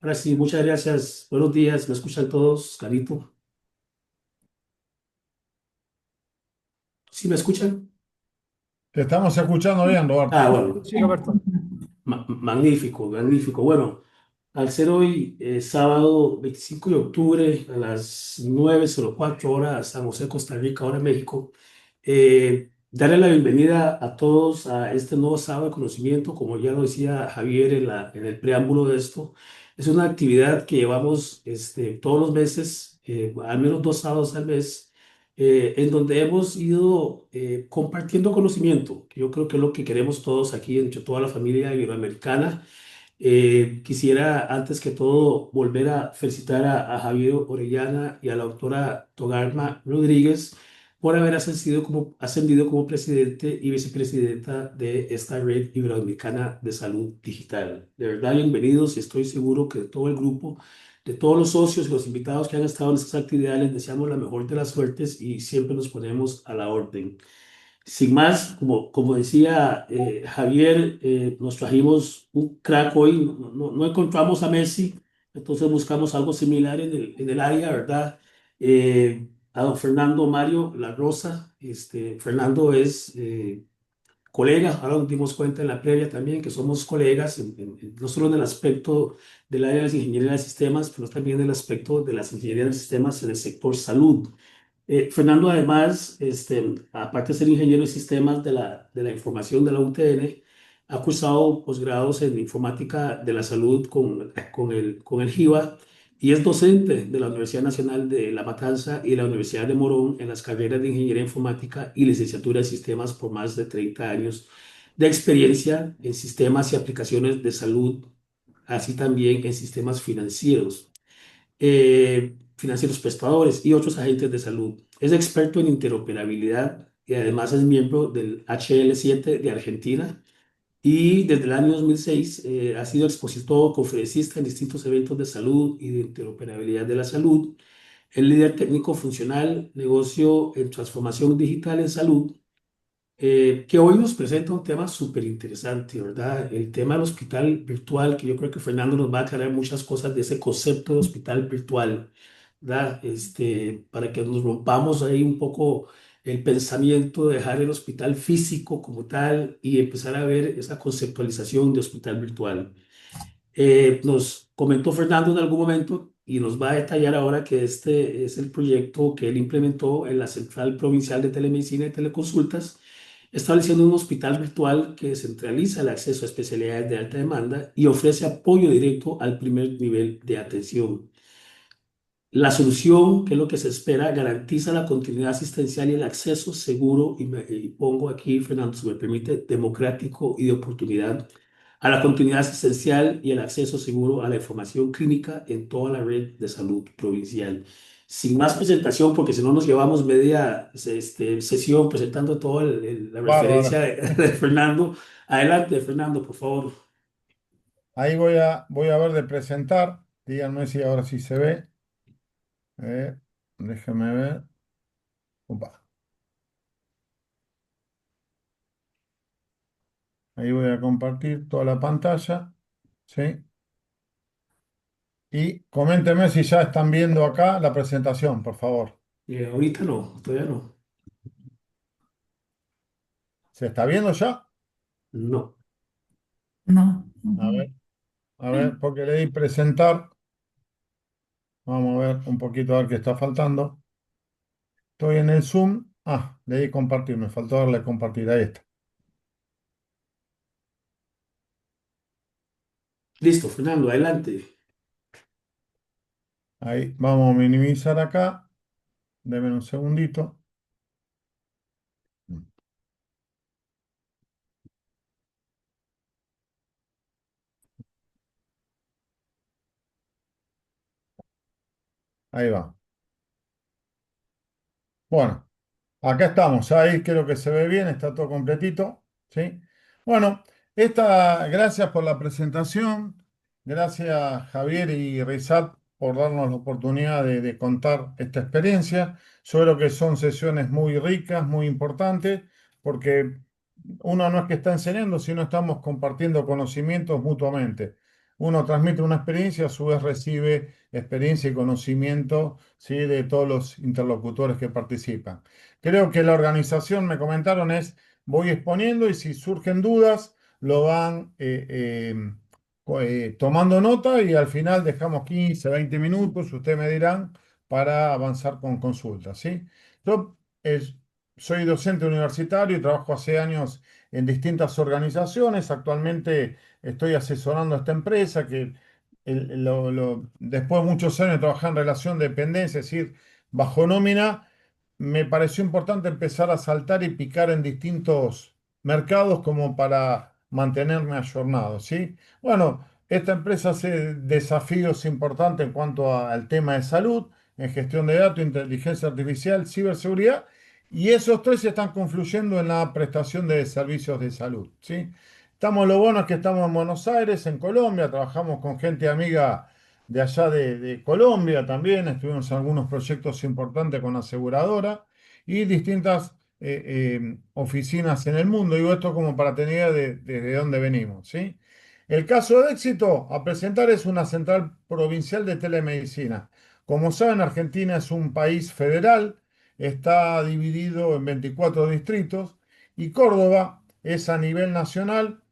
Ahora sí, muchas gracias. Buenos días, ¿me escuchan todos, Carito? ¿Sí me escuchan? Te estamos escuchando bien, Ah, Roberto. bueno, Sí, Roberto. magnífico, magnífico. Bueno, al ser hoy sábado 25 de octubre a las 9:04 horas San José, Costa Rica, hora México, darle la bienvenida a todos a este nuevo sábado de conocimiento, como ya lo decía Javier en el preámbulo de esto. Es una actividad que llevamos todos los meses, al menos 2 sábados al mes, en donde hemos ido compartiendo conocimiento, que yo creo que es lo que queremos todos aquí, entre toda la familia iberoamericana. Quisiera antes que todo volver a felicitar a Javier Orellana y a la doctora Togarma Rodríguez por haber ascendido como presidente y vicepresidenta de esta red iberoamericana de salud digital. De verdad, bienvenidos y estoy seguro que de todo el grupo, de todos los socios y los invitados que han estado en estas actividades, les deseamos la mejor de las suertes y siempre nos ponemos a la orden. Sin más, como decía Javier, nos trajimos un crack hoy, no encontramos a Messi, entonces buscamos algo similar en el área, ¿verdad? A don Fernando Mario La Rosa. Fernando es colega, ahora nos dimos cuenta en la previa también que somos colegas, no solo en el aspecto del área de las ingenierías de sistemas, pero también en el aspecto de las ingenierías de sistemas en el sector salud. Fernando, además, aparte de ser ingeniero de sistemas de la información de la UTN, ha cursado posgrados en informática de la salud con el GIVA y es docente de la Universidad Nacional de La Matanza y de la Universidad de Morón en las carreras de ingeniería informática y licenciatura de sistemas por más de 30 años de experiencia en sistemas y aplicaciones de salud, así también en sistemas financieros prestadores y otros agentes de salud. Es experto en interoperabilidad y además es miembro del HL7 de Argentina y desde el año 2006 ha sido expositor, conferencista en distintos eventos de salud y de interoperabilidad de la salud. Es líder técnico funcional, negocio en transformación digital en salud, que hoy nos presenta un tema súper interesante, ¿verdad? El tema del hospital virtual, que yo creo que Fernando nos va a aclarar muchas cosas de ese concepto de hospital virtual, ¿verdad? Para que nos rompamos ahí un poco el pensamiento de dejar el hospital físico como tal y empezar a ver esa conceptualización de hospital virtual. Nos comentó Fernando en algún momento y nos va a detallar ahora que este es el proyecto que él implementó en la Central Provincial de Telemedicina y Teleconsultas, estableciendo un hospital virtual que centraliza el acceso a especialidades de alta demanda y ofrece apoyo directo al primer nivel de atención. La solución, que es lo que se espera, garantiza la continuidad asistencial y el acceso seguro, y pongo aquí, Fernando, si me permite, democrático y de oportunidad a la continuidad asistencial y el acceso seguro a la información clínica en toda la red de salud provincial. Sin más presentación, porque si no nos llevamos media sesión presentando toda la referencia Bárbaro. de Fernando. Adelante, Fernando, por favor. Ahí voy a ver de presentar. Díganme si ahora sí se ve. Déjenme ver. Opa. Ahí voy a compartir toda la pantalla. ¿Sí? Y coméntenme si ya están viendo acá la presentación, por favor. Ahorita no, todavía no. ¿Se está viendo ya? No. No. A ver, a ver, porque le di presentar. Vamos a ver un poquito a ver qué está faltando. Estoy en el Zoom. Ah, le di compartir, me faltó darle compartir. Ahí está. Listo, Fernando, adelante. Ahí vamos a minimizar acá. Deme un segundito. Ahí va. Bueno, acá estamos. Ahí creo que se ve bien, está todo completito. ¿Sí? Bueno, gracias por la presentación. Gracias Javier y Rizat por darnos la oportunidad de contar esta experiencia. Yo creo que son sesiones muy ricas, muy importantes, porque uno no es que está enseñando, sino estamos compartiendo conocimientos mutuamente. uno transmite una experiencia, a su vez recibe experiencia y conocimiento, ¿sí? De todos los interlocutores que participan. Creo que la organización, me comentaron, es voy exponiendo y si surgen dudas, lo van tomando nota y al final dejamos 15, 20 minutos, ustedes me dirán, para avanzar con consultas, ¿sí? Yo soy docente universitario y trabajo hace años en distintas organizaciones. Actualmente estoy asesorando a esta empresa que después de muchos años de trabajar en relación de dependencia, es decir, bajo nómina, me pareció importante empezar a saltar y picar en distintos mercados como para mantenerme ayornado, ¿sí? Bueno, esta empresa hace desafíos importantes en cuanto al tema de salud, en gestión de datos, inteligencia artificial, ciberseguridad, y esos tres están confluyendo en la prestación de servicios de salud, ¿sí? Lo bueno es que estamos en Buenos Aires, en Colombia, trabajamos con gente amiga de allá de Colombia también, estuvimos en algunos proyectos importantes con la aseguradora y distintas oficinas en el mundo. Digo esto como para tener idea de dónde venimos, ¿sí? El caso de éxito a presentar es una central provincial de telemedicina. Como saben, Argentina es un país federal, está dividido en 24 distritos y Córdoba es a nivel nacional.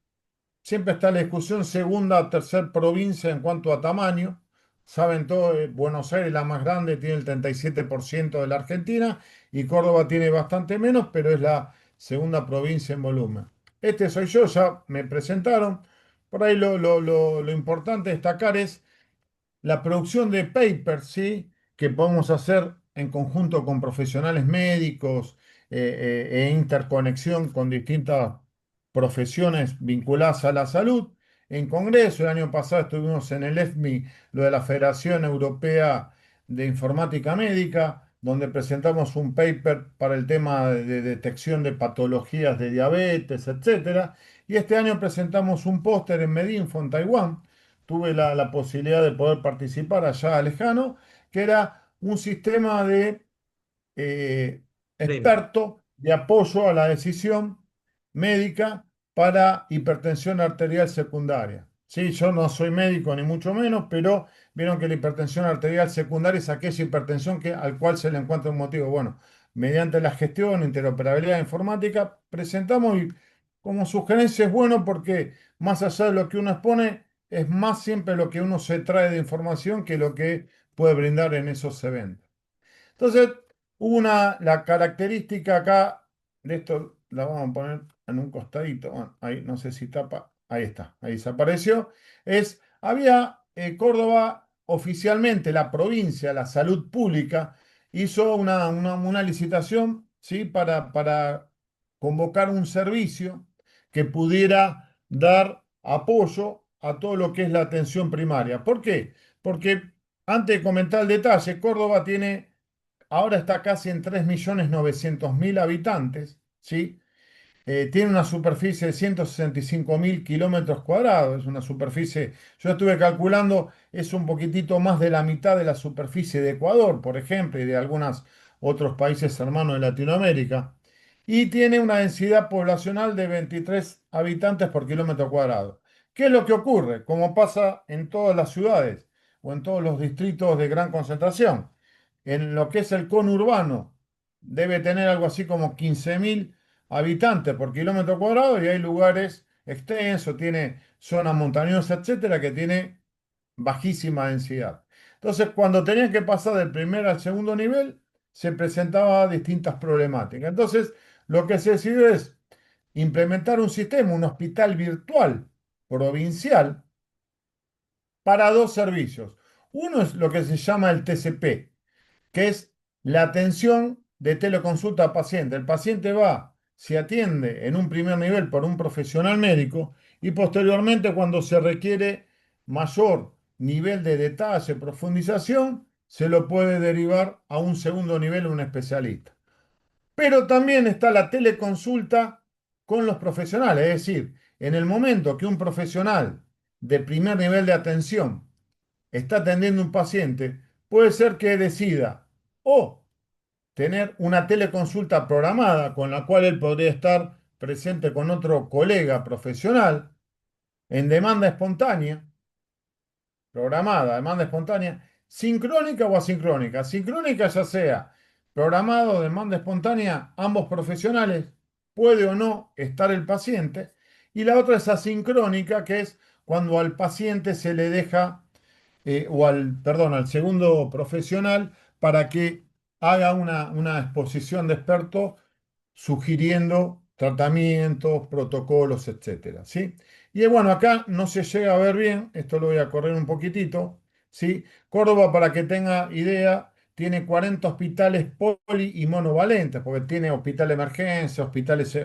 Siempre está la discusión segunda o tercer provincia en cuanto a tamaño. Saben todos, Buenos Aires, la más grande, tiene el 37% de la Argentina y Córdoba tiene bastante menos, pero es la segunda provincia en volumen. Este soy yo, ya me presentaron. Por ahí lo importante destacar es la producción de papers, ¿sí? Que podemos hacer en conjunto con profesionales médicos e interconexión con distintas profesiones vinculadas a la salud. En Congreso, el año pasado estuvimos en el EFMI, lo de la Federación Europea de Informática Médica, donde presentamos un paper para el tema de detección de patologías de diabetes, etcétera. Y este año presentamos un póster en Medinfo, en Taiwán. Tuve la posibilidad de poder participar allá lejano, que era un sistema de eh, Premio. experto de apoyo a la decisión médica para hipertensión arterial secundaria. Sí, yo no soy médico ni mucho menos, pero vieron que la hipertensión arterial secundaria es aquella hipertensión al cual se le encuentra un motivo. Bueno, mediante la gestión, interoperabilidad informática, presentamos y como sugerencia es bueno porque más allá de lo que uno expone, es más siempre lo que uno se trae de información que lo que puede brindar en esos eventos. Entonces, la característica acá, de esto la vamos a poner en un costadito, bueno, ahí no sé si tapa, ahí está, ahí desapareció, había Córdoba oficialmente, la provincia, la salud pública, hizo una licitación, ¿sí? Para convocar un servicio que pudiera dar apoyo a todo lo que es la atención primaria. ¿Por qué? Porque antes de comentar el detalle, Córdoba ahora está casi en 3.900.000 habitantes, ¿sí? Tiene una superficie de 165.000 kilómetros cuadrados, es una superficie, yo estuve calculando, es un poquitito más de la mitad de la superficie de Ecuador, por ejemplo, y de algunos otros países hermanos de Latinoamérica, y tiene una densidad poblacional de 23 habitantes por kilómetro cuadrado. ¿Qué es lo que ocurre? Como pasa en todas las ciudades o en todos los distritos de gran concentración, en lo que es el conurbano, debe tener algo así como 15.000 habitantes por kilómetro cuadrado y hay lugares extensos, tiene zonas montañosas, etcétera, que tiene bajísima densidad. Entonces, cuando tenían que pasar del primer al segundo nivel, se presentaban distintas problemáticas. Entonces, lo que se decidió es implementar un sistema, un hospital virtual provincial para dos servicios. Uno es lo que se llama el TCP, que es la atención de teleconsulta al paciente. El paciente va, se atiende en un primer nivel por un profesional médico y posteriormente cuando se requiere mayor nivel de detalle, profundización, se lo puede derivar a un segundo nivel un especialista. Pero también está la teleconsulta con los profesionales, es decir, en el momento que un profesional de primer nivel de atención está atendiendo un paciente, puede ser que decida o tener una teleconsulta programada con la cual él podría estar presente con otro colega profesional en demanda espontánea, programada, demanda espontánea, sincrónica o asincrónica. Sincrónica ya sea programado, demanda espontánea, ambos profesionales, puede o no estar el paciente. Y la otra es asincrónica, que es cuando al paciente se le deja, perdón, al segundo profesional para que haga una exposición de experto sugiriendo tratamientos, protocolos, etcétera, ¿sí? Y bueno, acá no se llega a ver bien, esto lo voy a correr un poquitito, ¿sí? Córdoba, para que tenga idea, tiene 40 hospitales poli y monovalentes, porque tiene hospital de emergencia, hospitales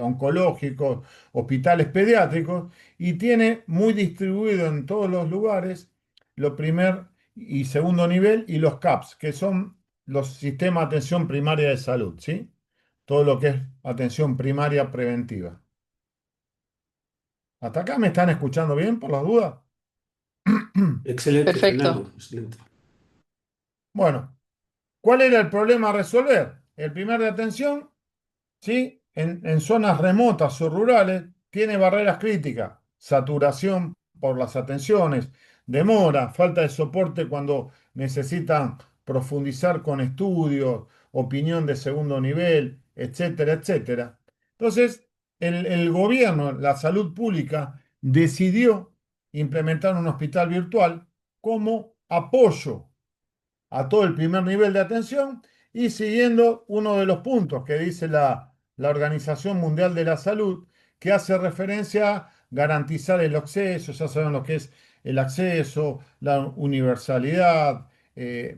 oncológicos, hospitales pediátricos, y tiene muy distribuido en todos los lugares lo primer y segundo nivel y los CAPS, que son los sistemas de atención primaria de salud, ¿sí? Todo lo que es atención primaria preventiva. ¿Hasta acá me están escuchando bien por las dudas? Excelente, Perfecto. Fernando, excelente. Bueno, ¿cuál era el problema a resolver? El primer de atención, ¿sí? En zonas remotas o rurales tiene barreras críticas, saturación por las atenciones, demora, falta de soporte cuando necesitan profundizar con estudios, opinión de segundo nivel, etcétera, etcétera. Entonces, el gobierno, la salud pública, decidió implementar un hospital virtual como apoyo a todo el primer nivel de atención y siguiendo uno de los puntos que dice la Organización Mundial de la Salud, que hace referencia a garantizar el acceso, ya saben lo que es el acceso, la universalidad,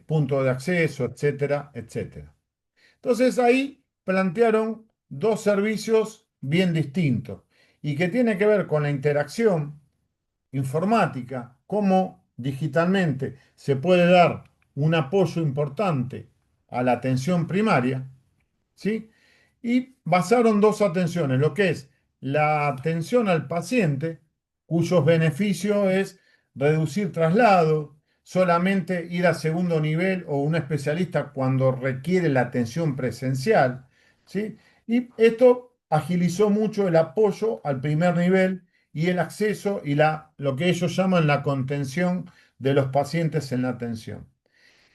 punto de acceso, etcétera, etcétera. Entonces ahí plantearon dos servicios bien distintos y que tiene que ver con la interacción informática, cómo digitalmente se puede dar un apoyo importante a la atención primaria, ¿sí? Y basaron dos atenciones, lo que es la atención al paciente, cuyos beneficios es reducir traslado, solamente ir a segundo nivel o un especialista cuando requiere la atención presencial, ¿sí? Y esto agilizó mucho el apoyo al primer nivel y el acceso y lo que ellos llaman la contención de los pacientes en la atención.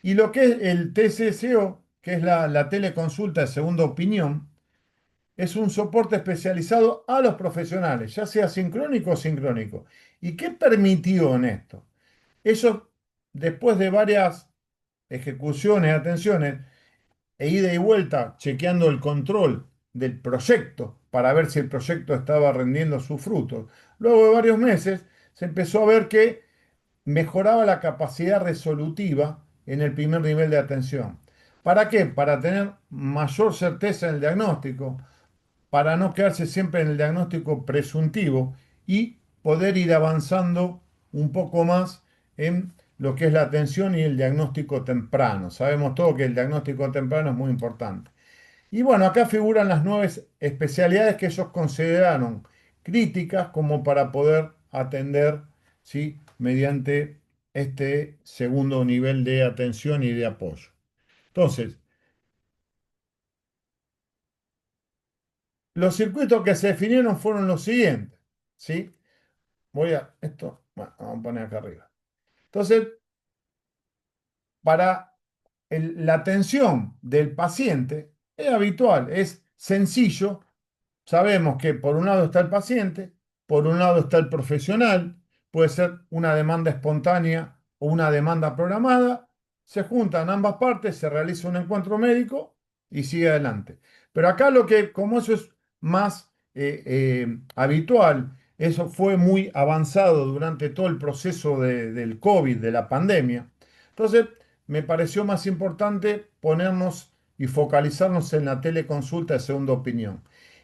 Y lo que es el TCSO, que es la teleconsulta de segunda opinión, es un soporte especializado a los profesionales, ya sea sincrónico o sincrónico. ¿Y qué permitió en esto? Eso, después de varias ejecuciones, atenciones, e ida y vuelta, chequeando el control del proyecto para ver si el proyecto estaba rendiendo sus frutos, luego de varios meses se empezó a ver que mejoraba la capacidad resolutiva en el primer nivel de atención. ¿Para qué? Para tener mayor certeza en el diagnóstico, para no quedarse siempre en el diagnóstico presuntivo y poder ir avanzando un poco más en lo que es la atención y el diagnóstico temprano. Sabemos todos que el diagnóstico temprano es muy importante. Y bueno, acá figuran las nueve especialidades que ellos consideraron críticas como para poder atender, ¿sí? Mediante este segundo nivel de atención y de apoyo. Entonces, los circuitos que se definieron fueron los siguientes, ¿sí? Bueno, vamos a poner acá arriba. Entonces, para la atención del paciente es habitual, es sencillo. Sabemos que por un lado está el paciente, por un lado está el profesional, puede ser una demanda espontánea o una demanda programada, se juntan ambas partes, se realiza un encuentro médico y sigue adelante. Pero acá como eso es más habitual, eso fue muy avanzado durante todo el proceso del COVID, de la pandemia, entonces me pareció más importante ponernos y focalizarnos en la teleconsulta de segunda opinión.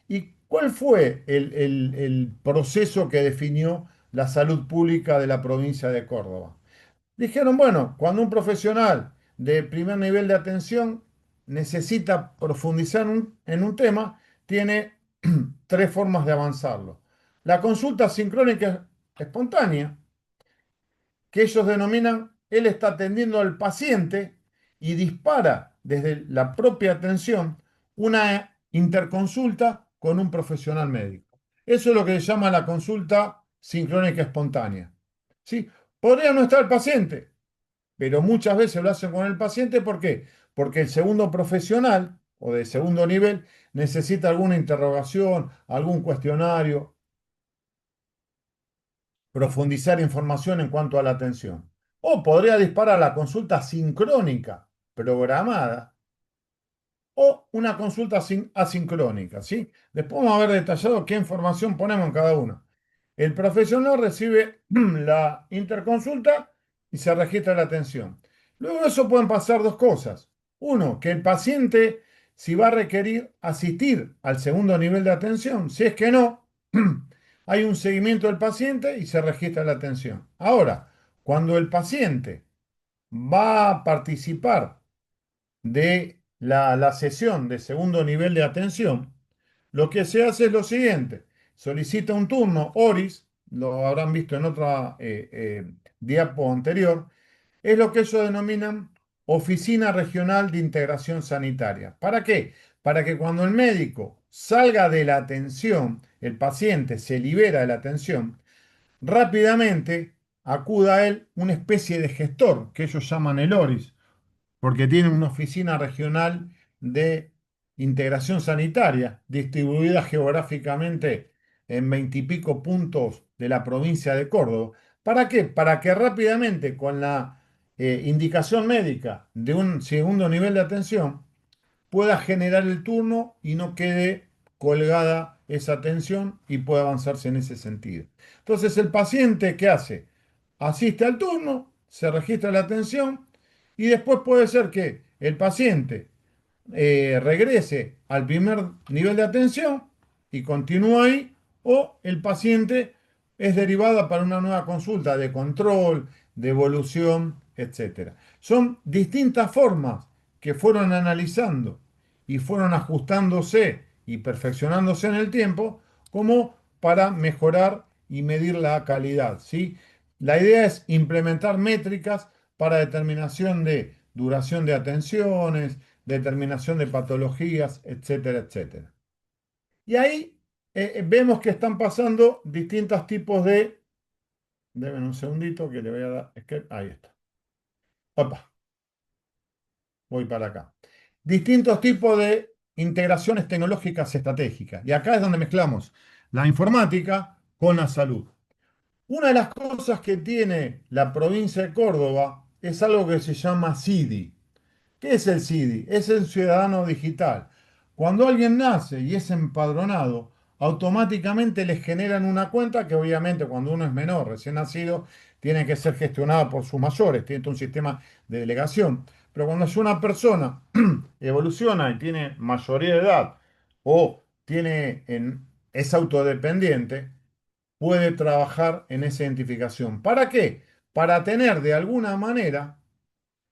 ¿Y cuál fue el proceso que definió la salud pública de la provincia de Córdoba? Dijeron, bueno, cuando un profesional de primer nivel de atención necesita profundizar en un tema, tiene tres formas de avanzarlo. La consulta sincrónica espontánea, que ellos denominan, él está atendiendo al paciente y dispara desde la propia atención una interconsulta con un profesional médico. Eso es lo que se llama la consulta sincrónica espontánea. ¿Sí? Podría no estar el paciente, pero muchas veces lo hacen con el paciente. ¿Por qué? Porque el segundo profesional o de segundo nivel necesita alguna interrogación, algún cuestionario, profundizar información en cuanto a la atención. O podría disparar la consulta sincrónica programada o una consulta asincrónica, ¿sí? Después vamos a ver detallado qué información ponemos en cada una. El profesional recibe la interconsulta y se registra la atención. Luego de eso pueden pasar dos cosas. Uno, que el paciente, si va a requerir asistir al segundo nivel de atención, si es que no, hay un seguimiento del paciente y se registra la atención. Ahora, cuando el paciente va a participar de la sesión de segundo nivel de atención, lo que se hace es lo siguiente: solicita un turno, ORIS, lo habrán visto en otra diapo anterior, es lo que ellos denominan Oficina Regional de Integración Sanitaria. ¿Para qué? Para que cuando el médico salga de la atención, el paciente se libera de la atención, rápidamente acuda a él una especie de gestor, que ellos llaman el ORIS, porque tienen una oficina regional de integración sanitaria distribuida geográficamente en veintipico puntos de la provincia de Córdoba. ¿Para qué? Para que rápidamente, con la indicación médica de un segundo nivel de atención, pueda generar el turno y no quede colgada esa atención y pueda avanzarse en ese sentido. Entonces, el paciente, ¿qué hace? Asiste al turno, se registra la atención y después puede ser que el paciente regrese al primer nivel de atención y continúe ahí, o el paciente es derivada para una nueva consulta de control, de evolución, etcétera. Son distintas formas que fueron analizando y fueron ajustándose y perfeccionándose en el tiempo como para mejorar y medir la calidad, ¿sí? La idea es implementar métricas para determinación de duración de atenciones, determinación de patologías, etcétera, etcétera. Y ahí vemos que están pasando distintos tipos de... Deben un segundito que le voy a dar... Es que, ahí está. Opa, voy para acá. Distintos tipos de integraciones tecnológicas estratégicas. Y acá es donde mezclamos la informática con la salud. Una de las cosas que tiene la provincia de Córdoba es algo que se llama CIDI. ¿Qué es el CIDI? Es el ciudadano digital. Cuando alguien nace y es empadronado, automáticamente les generan una cuenta que, obviamente, cuando uno es menor, recién nacido, tiene que ser gestionada por sus mayores, tiene un sistema de delegación. Pero cuando es una persona evoluciona y tiene mayoría de edad o es autodependiente, puede trabajar en esa identificación. ¿Para qué? Para tener de alguna manera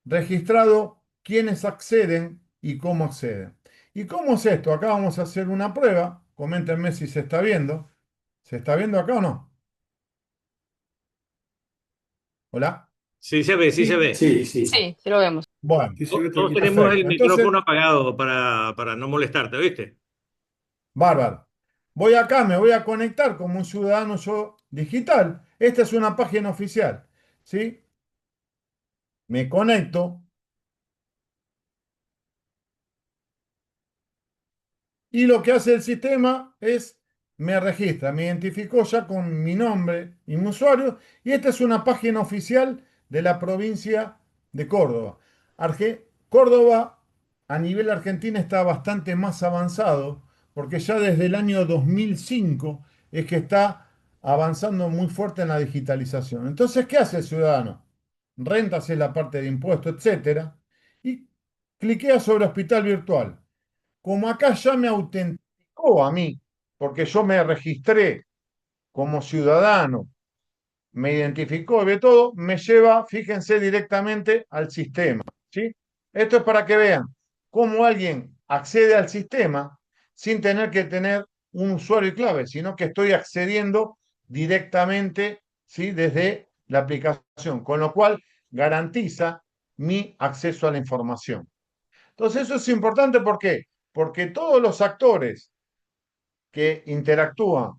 registrado quiénes acceden y cómo acceden. ¿Y cómo es esto? Acá vamos a hacer una prueba. Coméntenme si se está viendo. ¿Se está viendo acá o no? ¿Hola? Sí se ve, sí se ¿Sí? ve. Sí, sí, Sí, sí lo vemos. Bueno, sí, se ve Todos tranquilo. tenemos el perfecto. Entonces, micrófono apagado para no molestarte, ¿viste? bárbaro. Voy acá, me voy a conectar como un ciudadano yo digital. Esta es una página oficial. ¿Sí? Me conecto. Y lo que hace el sistema es me registra, me identificó ya con mi nombre y mi usuario. Y esta es una página oficial de la provincia de Córdoba. Córdoba a nivel Argentina está bastante más avanzado porque ya desde el año 2005 es que está avanzando muy fuerte en la digitalización. Entonces, ¿qué hace el ciudadano? Rentas es la parte de impuestos, etcétera, y cliquea sobre hospital virtual. Como acá ya me autenticó a mí, porque yo me registré como ciudadano, me identificó y ve todo, me lleva, fíjense, directamente al sistema, ¿sí? Esto es para que vean cómo alguien accede al sistema sin tener que tener un usuario y clave, sino que estoy accediendo directamente, ¿sí? Desde la aplicación, con lo cual garantiza mi acceso a la información. Entonces eso es importante, ¿por qué? Porque todos los actores que interactúan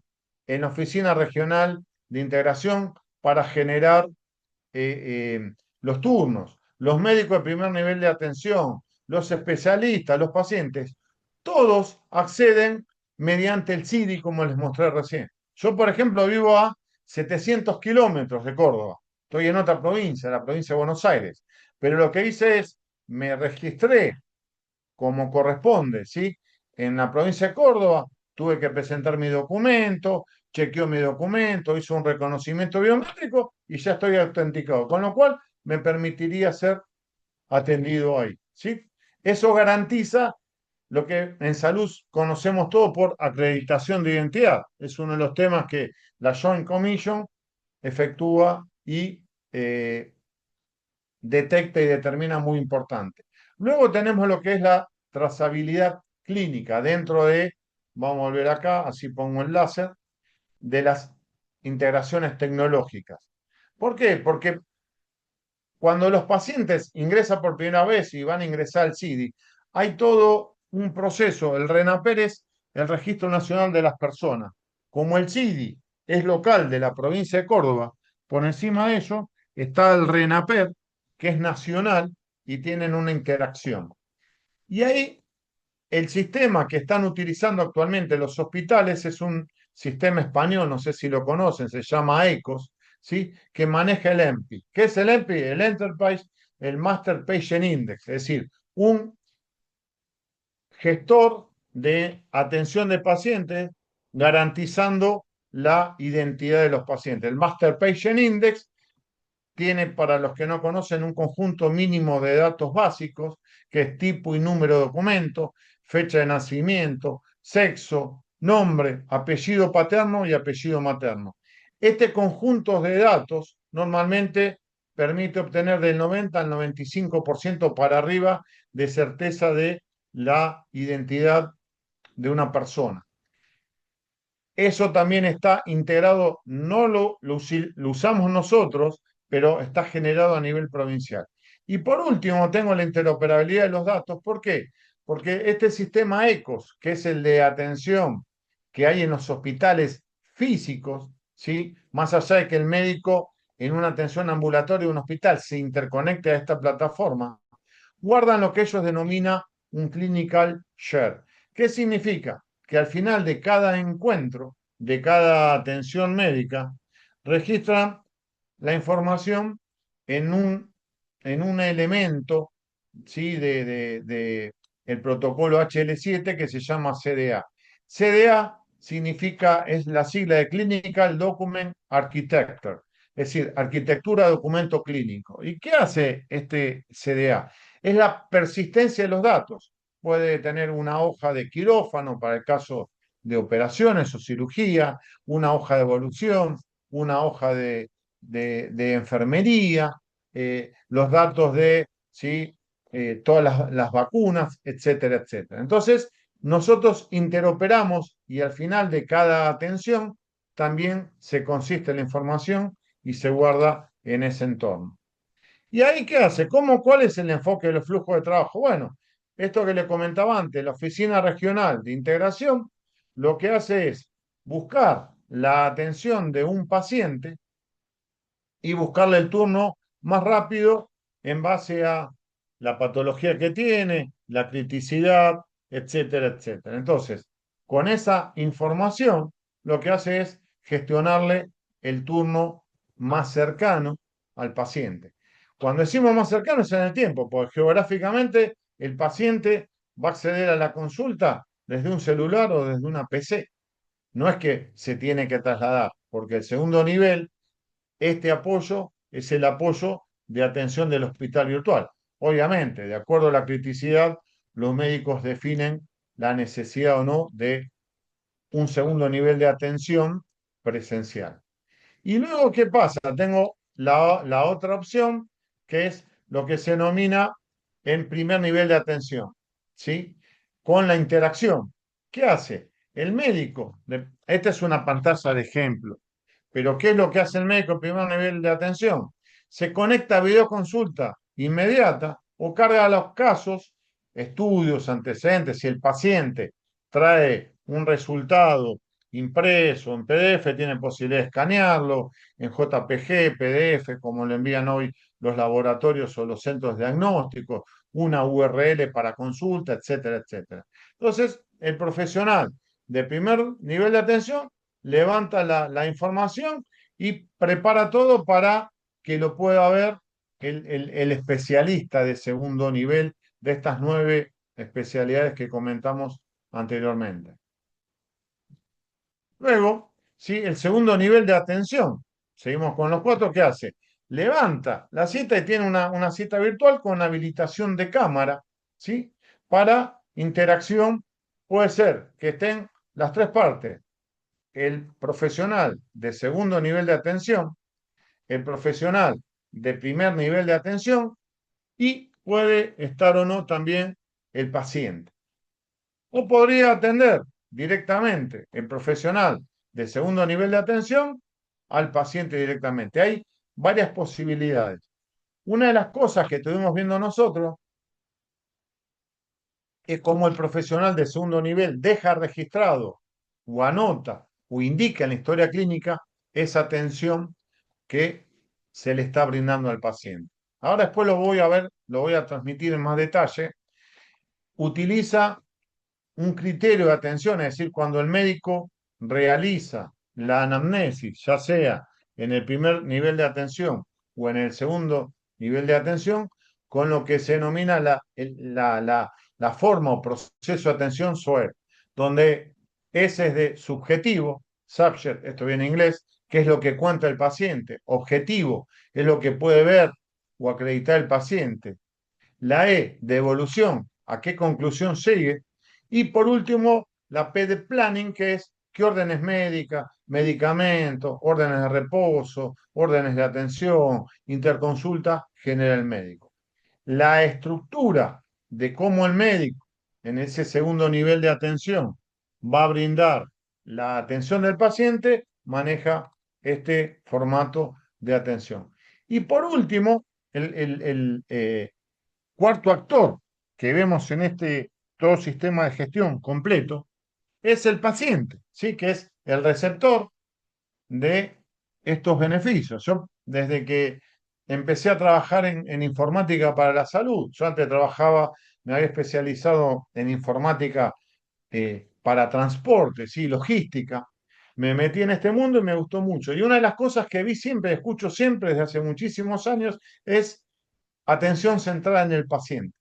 en la oficina regional de integración para generar los turnos, los médicos de primer nivel de atención, los especialistas, los pacientes, todos acceden mediante el CIDI, como les mostré recién. Yo, por ejemplo, vivo a 700 kilómetros de Córdoba. Estoy en otra provincia, la provincia de Buenos Aires. Pero lo que hice es, me registré como corresponde, ¿sí? En la provincia de Córdoba tuve que presentar mi documento, chequeó mi documento, hizo un reconocimiento biométrico y ya estoy autenticado, con lo cual me permitiría ser atendido ahí, ¿sí? Eso garantiza lo que en salud conocemos todo por acreditación de identidad. Es uno de los temas que la Joint Commission efectúa y detecta y determina muy importante. Luego tenemos lo que es la trazabilidad clínica dentro de, vamos a volver acá, así pongo el láser, de las integraciones tecnológicas. ¿Por qué? Porque cuando los pacientes ingresan por primera vez y van a ingresar al CIDI, hay todo un proceso. El RENAPER es el Registro Nacional de las Personas. Como el CIDI es local de la provincia de Córdoba, por encima de ello está el RENAPER, que es nacional y tienen una interacción. Y ahí el sistema que están utilizando actualmente los hospitales es un sistema español, no sé si lo conocen, se llama ECOS, ¿sí? Que maneja el EMPI. ¿Qué es el EMPI? El Enterprise, el Master Patient Index, es decir, un gestor de atención de pacientes garantizando la identidad de los pacientes. El Master Patient Index tiene, para los que no conocen, un conjunto mínimo de datos básicos, que es tipo y número de documento, fecha de nacimiento, sexo, nombre, apellido paterno y apellido materno. Este conjunto de datos normalmente permite obtener del 90 al 95% para arriba de certeza de la identidad de una persona. Eso también está integrado, no lo usamos nosotros, pero está generado a nivel provincial. Y por último, tengo la interoperabilidad de los datos. ¿Por qué? Porque este sistema ECOS, que es el de atención que hay en los hospitales físicos, ¿sí? Más allá de que el médico en una atención ambulatoria de un hospital se interconecte a esta plataforma, guardan lo que ellos denominan un clinical share. ¿Qué significa? Que al final de cada encuentro, de cada atención médica, registran la información en un elemento, ¿sí? de el protocolo HL7 que se llama CDA. CDA significa, es la sigla de Clinical Document Architecture, es decir, arquitectura de documento clínico. ¿Y qué hace este CDA? Es la persistencia de los datos. Puede tener una hoja de quirófano para el caso de operaciones o cirugía, una hoja de evolución, una hoja de enfermería, los datos de, ¿sí? Todas las vacunas, etcétera, etcétera. Entonces, nosotros interoperamos y al final de cada atención también se consiste la información y se guarda en ese entorno. ¿Y ahí qué hace? ¿Cuál es el enfoque del flujo de trabajo? Bueno, esto que le comentaba antes, la Oficina Regional de Integración lo que hace es buscar la atención de un paciente y buscarle el turno más rápido en base a la patología que tiene, la criticidad, etcétera, etcétera. Entonces, con esa información, lo que hace es gestionarle el turno más cercano al paciente. Cuando decimos más cercano es en el tiempo, porque geográficamente el paciente va a acceder a la consulta desde un celular o desde una PC. No es que se tiene que trasladar, porque el segundo nivel, este apoyo es el apoyo de atención del hospital virtual. Obviamente, de acuerdo a la criticidad, los médicos definen la necesidad o no de un segundo nivel de atención presencial. Y luego, ¿qué pasa? Tengo la otra opción, que es lo que se denomina en primer nivel de atención, ¿sí? Con la interacción. ¿Qué hace? El médico, esta es una pantalla de ejemplo, pero ¿qué es lo que hace el médico en primer nivel de atención? Se conecta a videoconsulta inmediata o carga los casos, estudios, antecedentes. Si el paciente trae un resultado impreso, en PDF, tienen posibilidad de escanearlo, en JPG, PDF, como lo envían hoy los laboratorios o los centros diagnósticos, una URL para consulta, etcétera, etcétera. Entonces, el profesional de primer nivel de atención levanta la información y prepara todo para que lo pueda ver el especialista de segundo nivel de estas 9 especialidades que comentamos anteriormente. Luego, ¿sí? El segundo nivel de atención. Seguimos con los 4. ¿Qué hace? Levanta la cita y tiene una cita virtual con habilitación de cámara, ¿sí? Para interacción. Puede ser que estén las 3 partes. El profesional de segundo nivel de atención, el profesional de primer nivel de atención y puede estar o no también el paciente. O podría atender directamente el profesional de segundo nivel de atención al paciente directamente. Hay varias posibilidades. Una de las cosas que estuvimos viendo nosotros es cómo el profesional de segundo nivel deja registrado o anota o indica en la historia clínica esa atención que se le está brindando al paciente. Ahora después lo voy a ver, lo voy a transmitir en más detalle. Utiliza un criterio de atención, es decir, cuando el médico realiza la anamnesis, ya sea en el primer nivel de atención o en el segundo nivel de atención, con lo que se denomina la forma o proceso de atención SOEP, donde ese es de subjetivo, subject, esto viene en inglés, que es lo que cuenta el paciente, objetivo, es lo que puede ver o acreditar el paciente, la E de evolución, a qué conclusión sigue, y por último la P de planning, que es qué órdenes médicas, medicamentos, órdenes de reposo, órdenes de atención, interconsulta genera el médico. La estructura de cómo el médico en ese segundo nivel de atención va a brindar la atención del paciente maneja este formato de atención. Y por último, el cuarto actor que vemos en este todo sistema de gestión completo es el paciente, ¿sí? Que es el receptor de estos beneficios. Yo, desde que empecé a trabajar en informática para la salud, yo antes trabajaba, me había especializado en informática para transporte, ¿sí? Logística. Me metí en este mundo y me gustó mucho. Y una de las cosas que vi siempre, escucho siempre desde hace muchísimos años, es atención centrada en el paciente.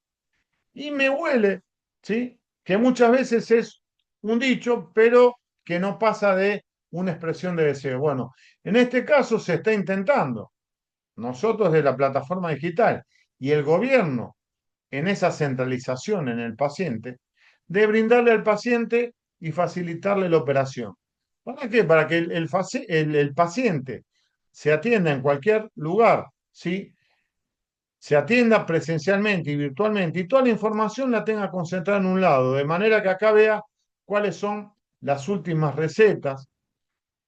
Y me huele, ¿sí? Que muchas veces es un dicho, pero que no pasa de una expresión de deseo. Bueno, en este caso se está intentando, nosotros de la plataforma digital y el gobierno en esa centralización en el paciente, de brindarle al paciente y facilitarle la operación. ¿Para qué? Para que el paciente se atienda en cualquier lugar, ¿sí? Se atienda presencialmente y virtualmente y toda la información la tenga concentrada en un lado, de manera que acá vea cuáles son las últimas recetas,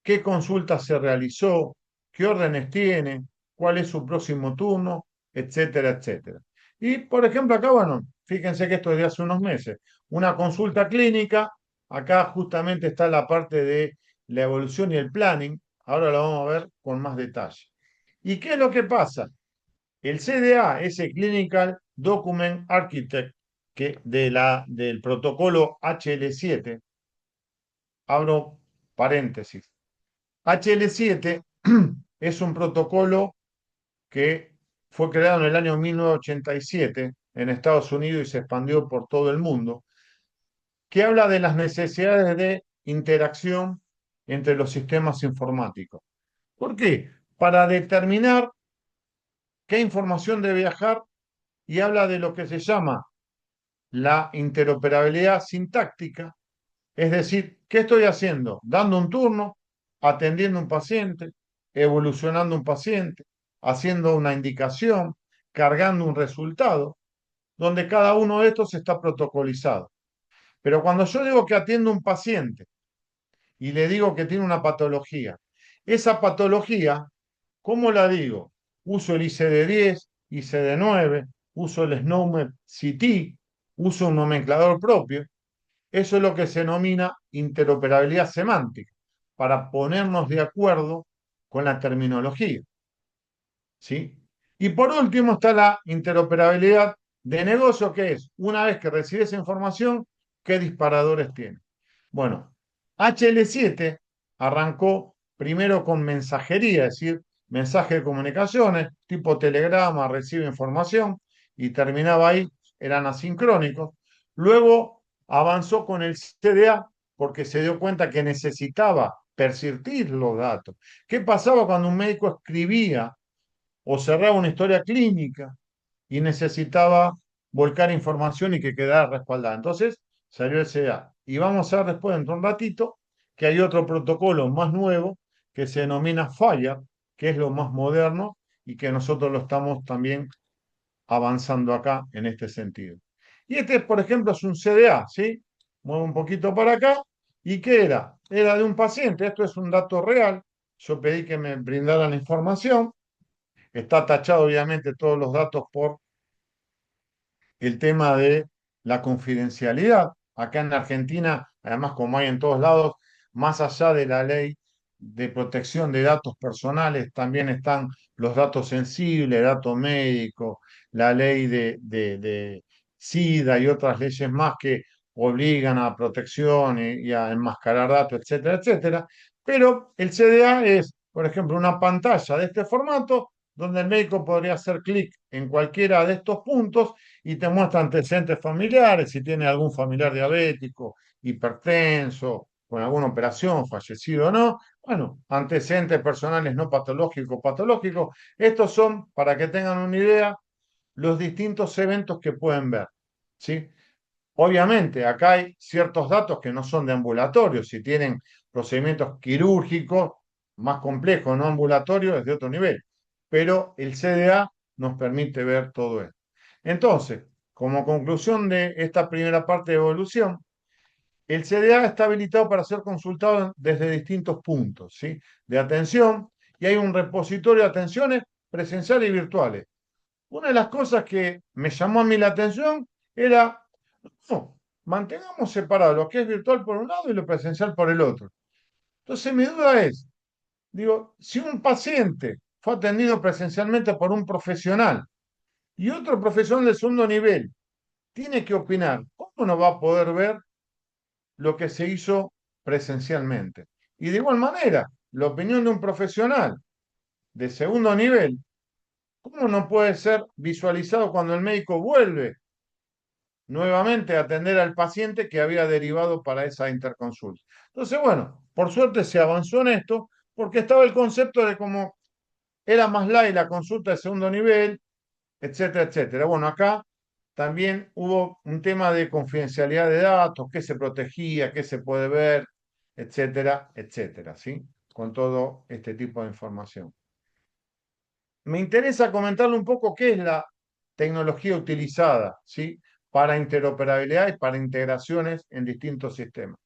qué consultas se realizó, qué órdenes tiene, cuál es su próximo turno, etcétera, etcétera. Y, por ejemplo, acá, bueno, fíjense que esto es de hace unos meses, una consulta clínica, acá justamente está la parte de la evolución y el planning, ahora lo vamos a ver con más detalle. ¿Y qué es lo que pasa? El CDA, ese Clinical Document Architect, que del protocolo HL7, abro paréntesis. HL7 es un protocolo que fue creado en el año 1987 en Estados Unidos y se expandió por todo el mundo, que habla de las necesidades de interacción entre los sistemas informáticos. ¿Por qué? Para determinar qué información debe viajar y habla de lo que se llama la interoperabilidad sintáctica, es decir, ¿qué estoy haciendo? Dando un turno, atendiendo un paciente, evolucionando un paciente, haciendo una indicación, cargando un resultado, donde cada uno de estos está protocolizado. Pero cuando yo digo que atiendo un paciente y le digo que tiene una patología, esa patología, ¿cómo la digo? Uso el ICD-10, ICD-9, uso el SNOMED CT, uso un nomenclador propio Eso es lo que se denomina interoperabilidad semántica, para ponernos de acuerdo con la terminología, ¿sí? Y por último está la interoperabilidad de negocio, que es, una vez que recibe esa información, ¿qué disparadores tiene? Bueno, HL7 arrancó primero con mensajería, es decir, mensaje de comunicaciones, tipo telegrama, recibe información, y terminaba ahí, eran asincrónicos. Luego avanzó con el CDA porque se dio cuenta que necesitaba persistir los datos. ¿Qué pasaba cuando un médico escribía o cerraba una historia clínica y necesitaba volcar información y que quedara respaldada? Entonces salió el CDA. Y vamos a ver después, dentro de un ratito, que hay otro protocolo más nuevo que se denomina FHIR, que es lo más moderno y que nosotros lo estamos también avanzando acá en este sentido. Y este, por ejemplo, es un CDA, ¿sí? Muevo un poquito para acá. ¿Y qué era? Era de un paciente. Esto es un dato real. Yo pedí que me brindaran la información. Está tachado, obviamente, todos los datos por el tema de la confidencialidad. Acá en Argentina, además, como hay en todos lados, más allá de la ley de protección de datos personales, también están los datos sensibles, datos médicos, la ley de SIDA y otras leyes más que obligan a protección y a enmascarar datos, etcétera, etcétera. Pero el CDA es, por ejemplo, una pantalla de este formato donde el médico podría hacer clic en cualquiera de estos puntos y te muestra antecedentes familiares, si tiene algún familiar diabético, hipertenso, con alguna operación, fallecido o no. Bueno, antecedentes personales no patológicos, patológicos. Estos son, para que tengan una idea, los distintos eventos que pueden ver, ¿sí? Obviamente, acá hay ciertos datos que no son de ambulatorio. Si tienen procedimientos quirúrgicos más complejos, no ambulatorios, es de otro nivel. Pero el CDA nos permite ver todo esto. Entonces, como conclusión de esta primera parte de evolución, el CDA está habilitado para ser consultado desde distintos puntos, ¿sí? De atención, y hay un repositorio de atenciones presenciales y virtuales. Una de las cosas que me llamó a mí la atención era, no, mantengamos separado lo que es virtual por un lado y lo presencial por el otro. Entonces mi duda es, digo, si un paciente fue atendido presencialmente por un profesional y otro profesional de segundo nivel tiene que opinar, ¿cómo no va a poder ver lo que se hizo presencialmente? Y de igual manera, la opinión de un profesional de segundo nivel, ¿cómo no puede ser visualizado cuando el médico vuelve nuevamente a atender al paciente que había derivado para esa interconsulta? Entonces, bueno, por suerte se avanzó en esto porque estaba el concepto de cómo era más light la consulta de segundo nivel, etcétera, etcétera. Bueno, acá también hubo un tema de confidencialidad de datos, qué se protegía, qué se puede ver, etcétera, etcétera, ¿sí? Con todo este tipo de información. Me interesa comentarle un poco qué es la tecnología utilizada, ¿sí? Para interoperabilidad y para integraciones en distintos sistemas.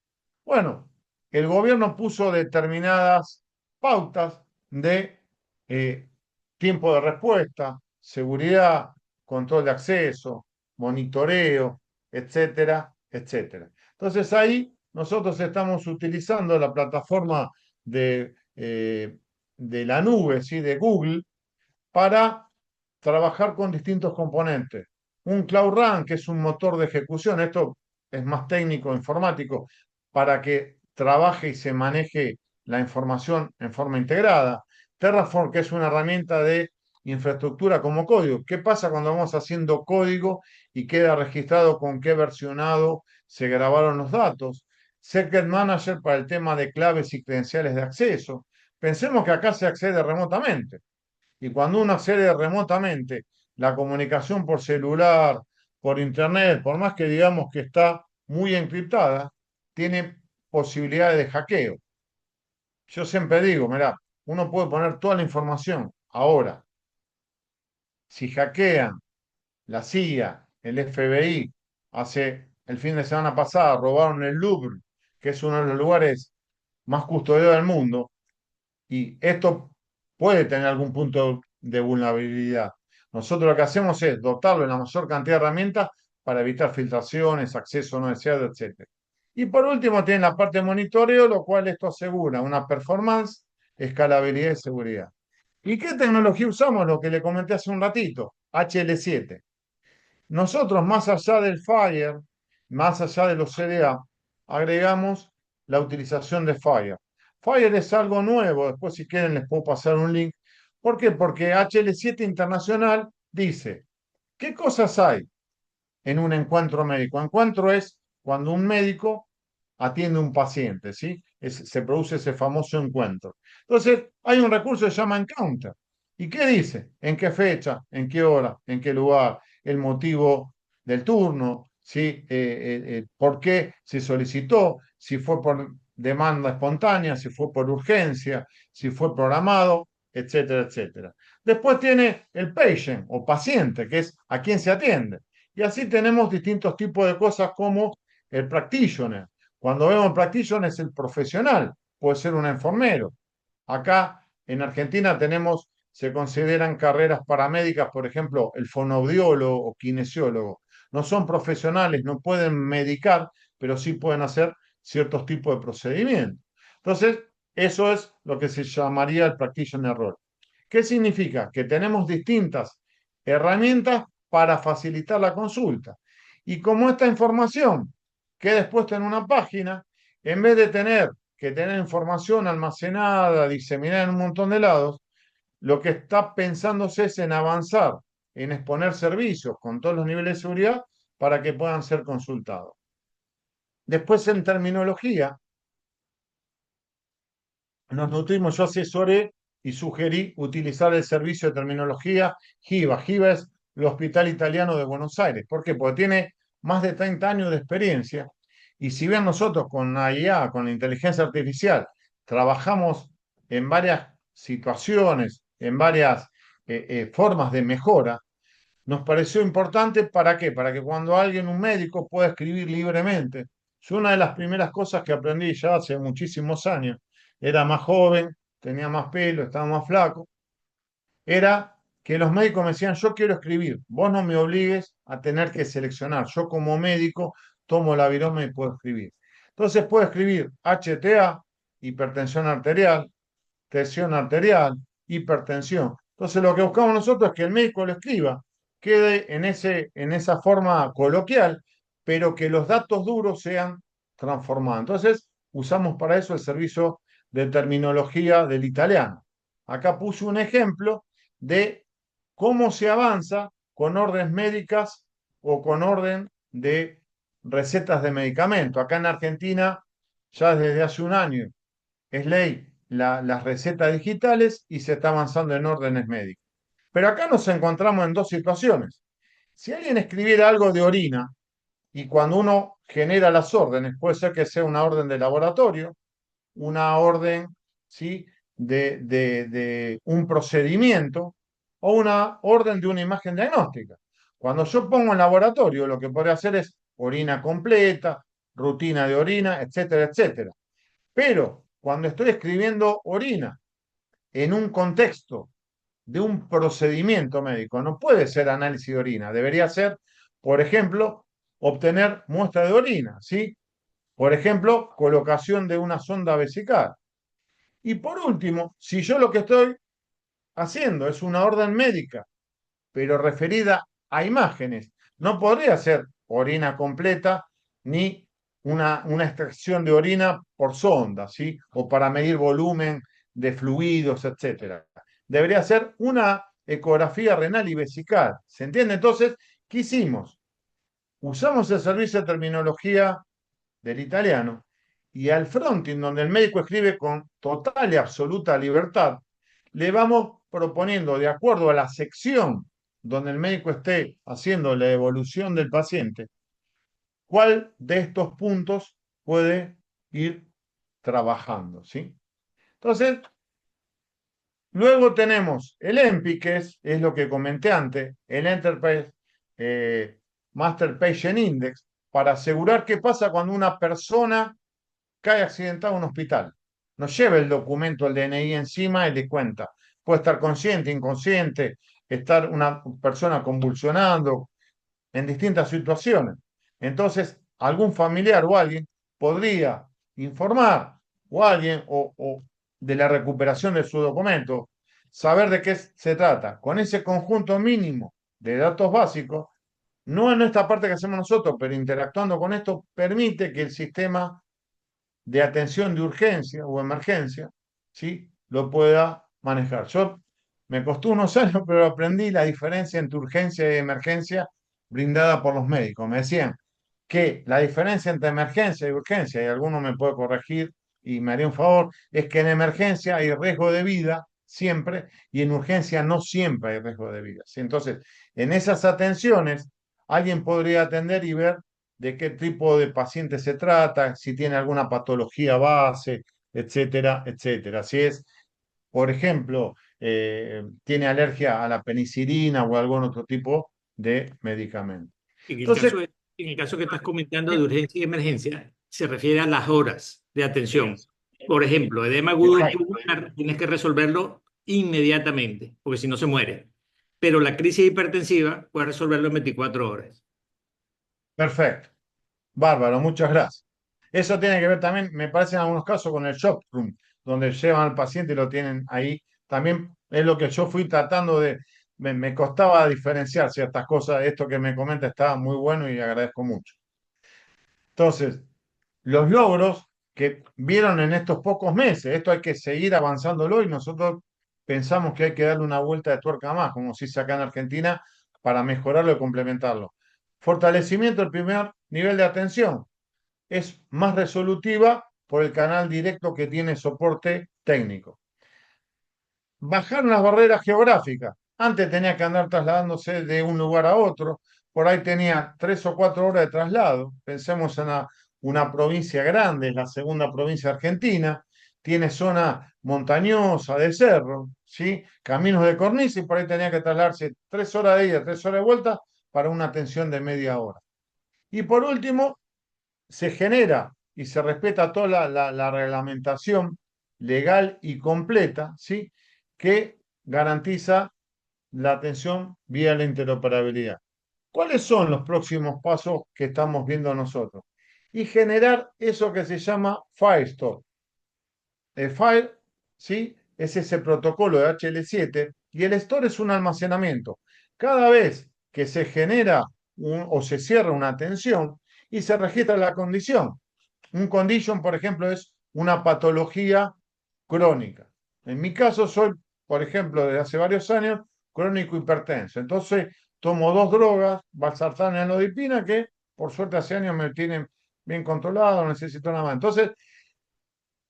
Bueno, el gobierno puso determinadas pautas de eh, tiempo de respuesta, seguridad, control de acceso, monitoreo, etcétera, etcétera. Entonces ahí nosotros estamos utilizando la plataforma de la nube, ¿sí? De Google, para trabajar con distintos componentes. Un Cloud Run, que es un motor de ejecución, esto es más técnico, informático, para que trabaje y se maneje la información en forma integrada. Terraform, que es una herramienta de infraestructura como código. ¿Qué pasa cuando vamos haciendo código y queda registrado con qué versionado se grabaron los datos? Secret Manager para el tema de claves y credenciales de acceso. Pensemos que acá se accede remotamente. Y cuando uno accede remotamente, la comunicación por celular, por internet, por más que digamos que está muy encriptada, tiene posibilidades de hackeo. Yo siempre digo, mirá, uno puede poner toda la información. Ahora, si hackean la CIA, el FBI, hace el fin de semana pasado robaron el Louvre, que es uno de los lugares más custodiados del mundo, y esto puede tener algún punto de vulnerabilidad. Nosotros lo que hacemos es dotarlo de la mayor cantidad de herramientas para evitar filtraciones, acceso no deseado, etc. Y por último tienen la parte de monitoreo, lo cual esto asegura una performance, escalabilidad y seguridad. ¿Y qué tecnología usamos? Lo que le comenté hace un ratito, HL7. Nosotros, más allá del Fire, más allá de los CDA, agregamos la utilización de Fire. Fire es algo nuevo, después si quieren les puedo pasar un link. ¿Por qué? Porque HL7 Internacional dice, ¿qué cosas hay en un encuentro médico? Encuentro es cuando un médico atiende a un paciente, ¿sí? Se produce ese famoso encuentro. Entonces, hay un recurso que se llama Encounter. ¿Y qué dice? ¿En qué fecha? ¿En qué hora? ¿En qué lugar? El motivo del turno, ¿sí? ¿Por qué se solicitó? Si fue por demanda espontánea, si fue por urgencia, si fue programado, etcétera, etcétera. Después tiene el patient o paciente, que es a quién se atiende. Y así tenemos distintos tipos de cosas como el practitioner. Cuando vemos practitioner es el profesional, puede ser un enfermero. Acá en Argentina tenemos, se consideran carreras paramédicas, por ejemplo, el fonoaudiólogo o kinesiólogo. No son profesionales, no pueden medicar, pero sí pueden hacer ciertos tipos de procedimientos. Entonces, eso es lo que se llamaría el practitioner role. ¿Qué significa? Que tenemos distintas herramientas para facilitar la consulta. Y como esta información queda expuesta en una página, en vez de tener que tener información almacenada, diseminada en un montón de lados, lo que está pensándose es en avanzar, en exponer servicios con todos los niveles de seguridad para que puedan ser consultados. Después, en terminología, nos nutrimos, yo asesoré y sugerí utilizar el servicio de terminología GIVA. GIVA es el Hospital Italiano de Buenos Aires. ¿Por qué? Porque tiene más de 30 años de experiencia y si bien nosotros con la IA, con la inteligencia artificial, trabajamos en varias situaciones, en varias formas de mejora, nos pareció importante ¿para qué? Para que cuando alguien, un médico, pueda escribir libremente. Es una de las primeras cosas que aprendí ya hace muchísimos años. Era más joven, tenía más pelo, estaba más flaco. Era que los médicos me decían, yo quiero escribir, vos no me obligues a tener que seleccionar. Yo como médico tomo la viroma y puedo escribir. Entonces puedo escribir HTA, hipertensión arterial, tensión arterial, hipertensión. Entonces lo que buscamos nosotros es que el médico lo escriba, quede en esa forma coloquial, pero que los datos duros sean transformados. Entonces usamos para eso el servicio de terminología del italiano. Acá puse un ejemplo de cómo se avanza con órdenes médicas o con orden de recetas de medicamento. Acá en Argentina, ya desde hace un año, es ley las recetas digitales y se está avanzando en órdenes médicas. Pero acá nos encontramos en dos situaciones. Si alguien escribiera algo de orina y cuando uno genera las órdenes, puede ser que sea una orden de laboratorio, una orden, ¿sí?, de un procedimiento o una orden de una imagen diagnóstica. Cuando yo pongo en laboratorio, lo que podría hacer es orina completa, rutina de orina, etcétera, etcétera. Pero cuando estoy escribiendo orina en un contexto de un procedimiento médico, no puede ser análisis de orina, debería ser, por ejemplo, obtener muestra de orina, ¿sí? Por ejemplo, colocación de una sonda vesical. Y por último, si yo lo que estoy haciendo es una orden médica, pero referida a imágenes, no podría ser orina completa ni una extracción de orina por sonda, ¿sí? O para medir volumen de fluidos, etcétera. Debería ser una ecografía renal y vesical. ¿Se entiende? Entonces, ¿qué hicimos? Usamos el servicio de terminología del italiano y al fronting, donde el médico escribe con total y absoluta libertad, le vamos proponiendo, de acuerdo a la sección donde el médico esté haciendo la evolución del paciente, cuál de estos puntos puede ir trabajando, ¿sí? Entonces, luego tenemos el EMPI, que es lo que comenté antes, el Enterprise Master Patient Index, para asegurar qué pasa cuando una persona cae accidentado en un hospital. Nos lleva el documento, el DNI encima y le cuenta. Puede estar consciente, inconsciente, estar una persona convulsionando en distintas situaciones. Entonces, algún familiar o alguien podría informar o alguien o de la recuperación de su documento, saber de qué se trata. Con ese conjunto mínimo de datos básicos, no en esta parte que hacemos nosotros, pero interactuando con esto, permite que el sistema de atención de urgencia o emergencia, ¿sí? Lo pueda manejar. Yo me costó unos años, pero aprendí la diferencia entre urgencia y emergencia brindada por los médicos. Me decían que la diferencia entre emergencia y urgencia, y alguno me puede corregir y me haría un favor, es que en emergencia hay riesgo de vida siempre y en urgencia no siempre hay riesgo de vida, ¿sí? Entonces, en esas atenciones, alguien podría atender y ver de qué tipo de paciente se trata, si tiene alguna patología base, etcétera, etcétera. Si es, por ejemplo, tiene alergia a la penicilina o algún otro tipo de medicamento. En el Entonces, caso, en el caso que estás comentando de urgencia y emergencia, se refiere a las horas de atención. Por ejemplo, edema agudo exacto, pulmonar, tienes que resolverlo inmediatamente, porque si no se muere. Pero la crisis hipertensiva puede resolverlo en 24 horas. perfecto. Bárbaro, muchas gracias. Eso tiene que ver también, me parece en algunos casos, con el shock room, donde llevan al paciente y lo tienen ahí. También es lo que yo fui tratando de, me costaba diferenciar ciertas cosas. Esto que me comenta está muy bueno y agradezco mucho. Entonces, los logros que vieron en estos pocos meses, esto hay que seguir avanzándolo y nosotros pensamos que hay que darle una vuelta de tuerca más, como se dice acá en Argentina, para mejorarlo y complementarlo. Fortalecimiento del primer nivel de atención es más resolutiva por el canal directo que tiene soporte técnico. Bajar las barreras geográficas. Antes tenía que andar trasladándose de un lugar a otro, por ahí tenía 3 o 4 horas de traslado. Pensemos en una provincia grande, es la segunda provincia argentina, tiene zona montañosa de cerro, ¿sí? Caminos de cornisa y por ahí tenía que trasladarse 3 horas de ida, 3 horas de vuelta para una atención de media hora. Y por último, se genera y se respeta toda la reglamentación legal y completa, ¿sí? Que garantiza la atención vía la interoperabilidad. ¿Cuáles son los próximos pasos que estamos viendo nosotros? Y generar eso que se llama Firestore. El Fire, ¿sí? Es ese protocolo de HL7 y el Store es un almacenamiento. Cada vez que se genera o se cierra una atención y se registra la condición. Un condition, por ejemplo, es una patología crónica. En mi caso soy, por ejemplo, desde hace varios años, crónico hipertenso. Entonces, tomo 2 drogas, valsartán y amlodipina, que por suerte hace años me tienen bien controlado, no necesito nada más. Entonces,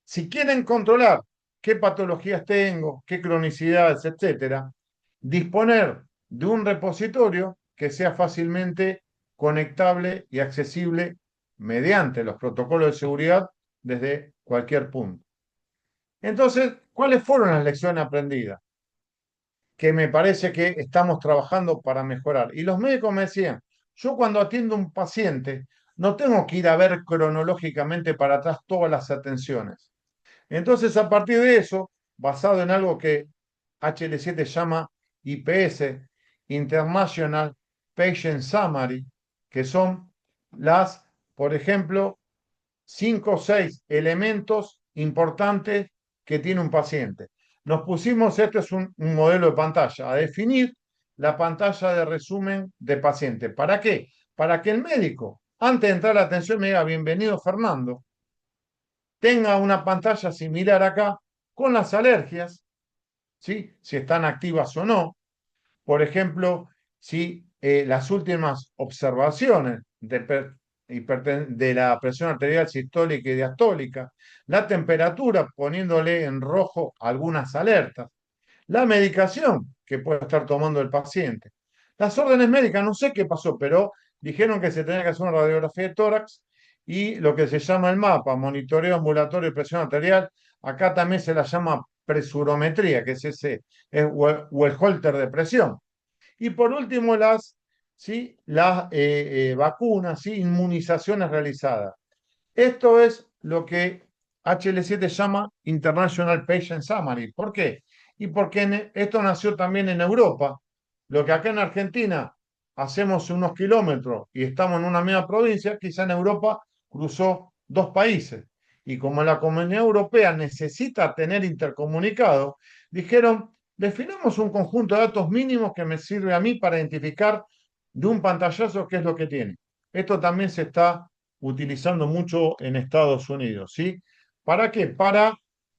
si quieren controlar qué patologías tengo, qué cronicidades, etcétera, disponer de un repositorio que sea fácilmente conectable y accesible mediante los protocolos de seguridad desde cualquier punto. Entonces, ¿cuáles fueron las lecciones aprendidas? Que me parece que estamos trabajando para mejorar. Y los médicos me decían, yo cuando atiendo a un paciente no tengo que ir a ver cronológicamente para atrás todas las atenciones. Entonces, a partir de eso, basado en algo que HL7 llama IPS, International Patient Summary, que son por ejemplo, 5 o 6 elementos importantes que tiene un paciente. Nos pusimos, este es un modelo de pantalla, a definir la pantalla de resumen de paciente. ¿Para qué? Para que el médico, antes de entrar a la atención, me diga, bienvenido Fernando, tenga una pantalla similar acá con las alergias, ¿sí? Si están activas o no. Por ejemplo, si las últimas observaciones de la presión arterial sistólica y diastólica, la temperatura poniéndole en rojo algunas alertas, la medicación que puede estar tomando el paciente, las órdenes médicas, no sé qué pasó, pero dijeron que se tenía que hacer una radiografía de tórax y lo que se llama el mapa, monitoreo ambulatorio de presión arterial, acá también se la llama presurometría, que es ese, o el holter de presión. Y por último, ¿sí? las vacunas, ¿sí? Inmunizaciones realizadas. Esto es lo que HL7 llama International Patient Summary. ¿Por qué? Y porque esto nació también en Europa. Lo que acá en Argentina hacemos unos kilómetros y estamos en una misma provincia, quizá en Europa cruzó dos países. Y como la Comunidad Europea necesita tener intercomunicado, dijeron, definamos un conjunto de datos mínimos que me sirve a mí para identificar de un pantallazo qué es lo que tiene. Esto también se está utilizando mucho en Estados Unidos, ¿sí? ¿Para qué? Para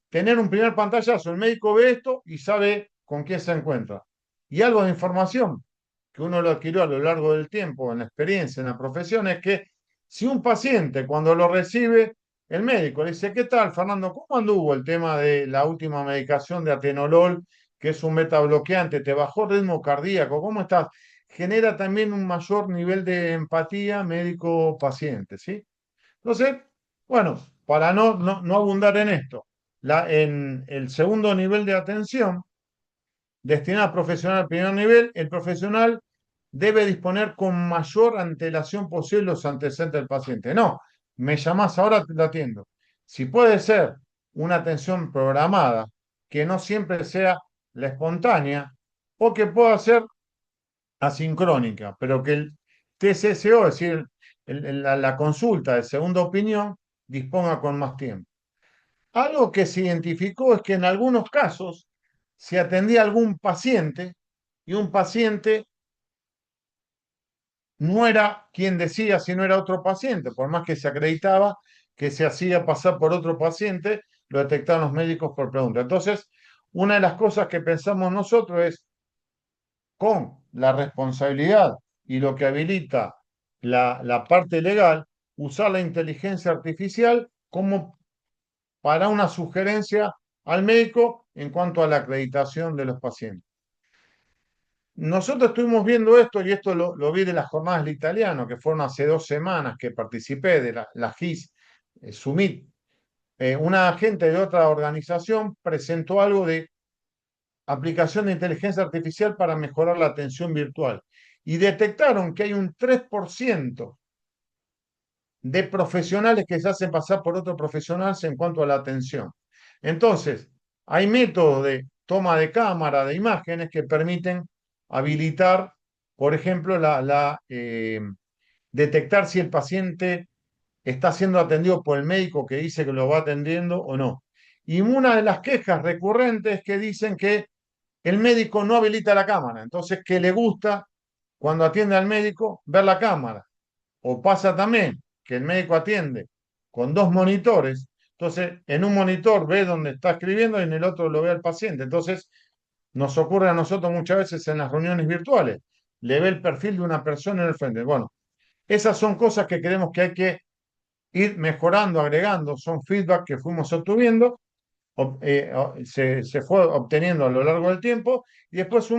tener un primer pantallazo. El médico ve esto y sabe con qué se encuentra. Y algo de información que uno lo adquirió a lo largo del tiempo, en la experiencia, en la profesión, es que si un paciente cuando lo recibe, el médico le dice, ¿qué tal, Fernando? ¿Cómo anduvo el tema de la última medicación de atenolol, que es un metabloqueante? ¿Te bajó el ritmo cardíaco? ¿Cómo estás? Genera también un mayor nivel de empatía médico-paciente, ¿sí? Entonces, bueno, para no abundar en esto, en el segundo nivel de atención, destinada a profesional al primer nivel, el profesional debe disponer con mayor antelación posible los antecedentes del paciente. No, me llamás ahora, te lo atiendo. Si puede ser una atención programada, que no siempre sea la espontánea, o que pueda ser asincrónica, pero que el TCSO, es decir, la consulta de segunda opinión, disponga con más tiempo. Algo que se identificó es que en algunos casos se atendía a algún paciente y un paciente no era quien decía, sino era otro paciente, por más que se acreditaba que se hacía pasar por otro paciente, lo detectaron los médicos por pregunta. Entonces, una de las cosas que pensamos nosotros es, con la responsabilidad y lo que habilita la parte legal, usar la inteligencia artificial como para una sugerencia al médico en cuanto a la acreditación de los pacientes. Nosotros estuvimos viendo esto y esto lo vi de las jornadas del italiano, que fueron hace 2 semanas que participé de la GIS Summit. Una agente de otra organización presentó algo de aplicación de inteligencia artificial para mejorar la atención virtual y detectaron que hay un 3% de profesionales que se hacen pasar por otros profesionales en cuanto a la atención. Entonces, hay métodos de toma de cámara, de imágenes que permiten habilitar, por ejemplo, detectar si el paciente está siendo atendido por el médico que dice que lo va atendiendo o no. Y una de las quejas recurrentes es que dicen que el médico no habilita la cámara, entonces que le gusta cuando atiende al médico ver la cámara. O pasa también que el médico atiende con dos monitores, entonces en un monitor ve donde está escribiendo y en el otro lo ve al paciente. Entonces nos ocurre a nosotros muchas veces en las reuniones virtuales, le ve el perfil de una persona en el frente. Bueno, esas son cosas que creemos que hay que ir mejorando, agregando, son feedback que fuimos obteniendo, se fue obteniendo a lo largo del tiempo y después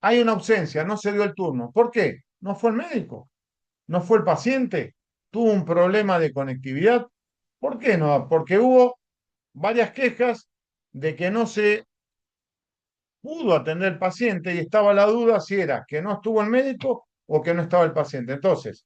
hay una ausencia, no se dio el turno. ¿Por qué? No fue el médico. ¿No fue el paciente? ¿Tuvo un problema de conectividad? ¿Por qué no? Porque hubo varias quejas de que no se pudo atender el paciente y estaba la duda si era que no estuvo el médico o que no estaba el paciente. Entonces,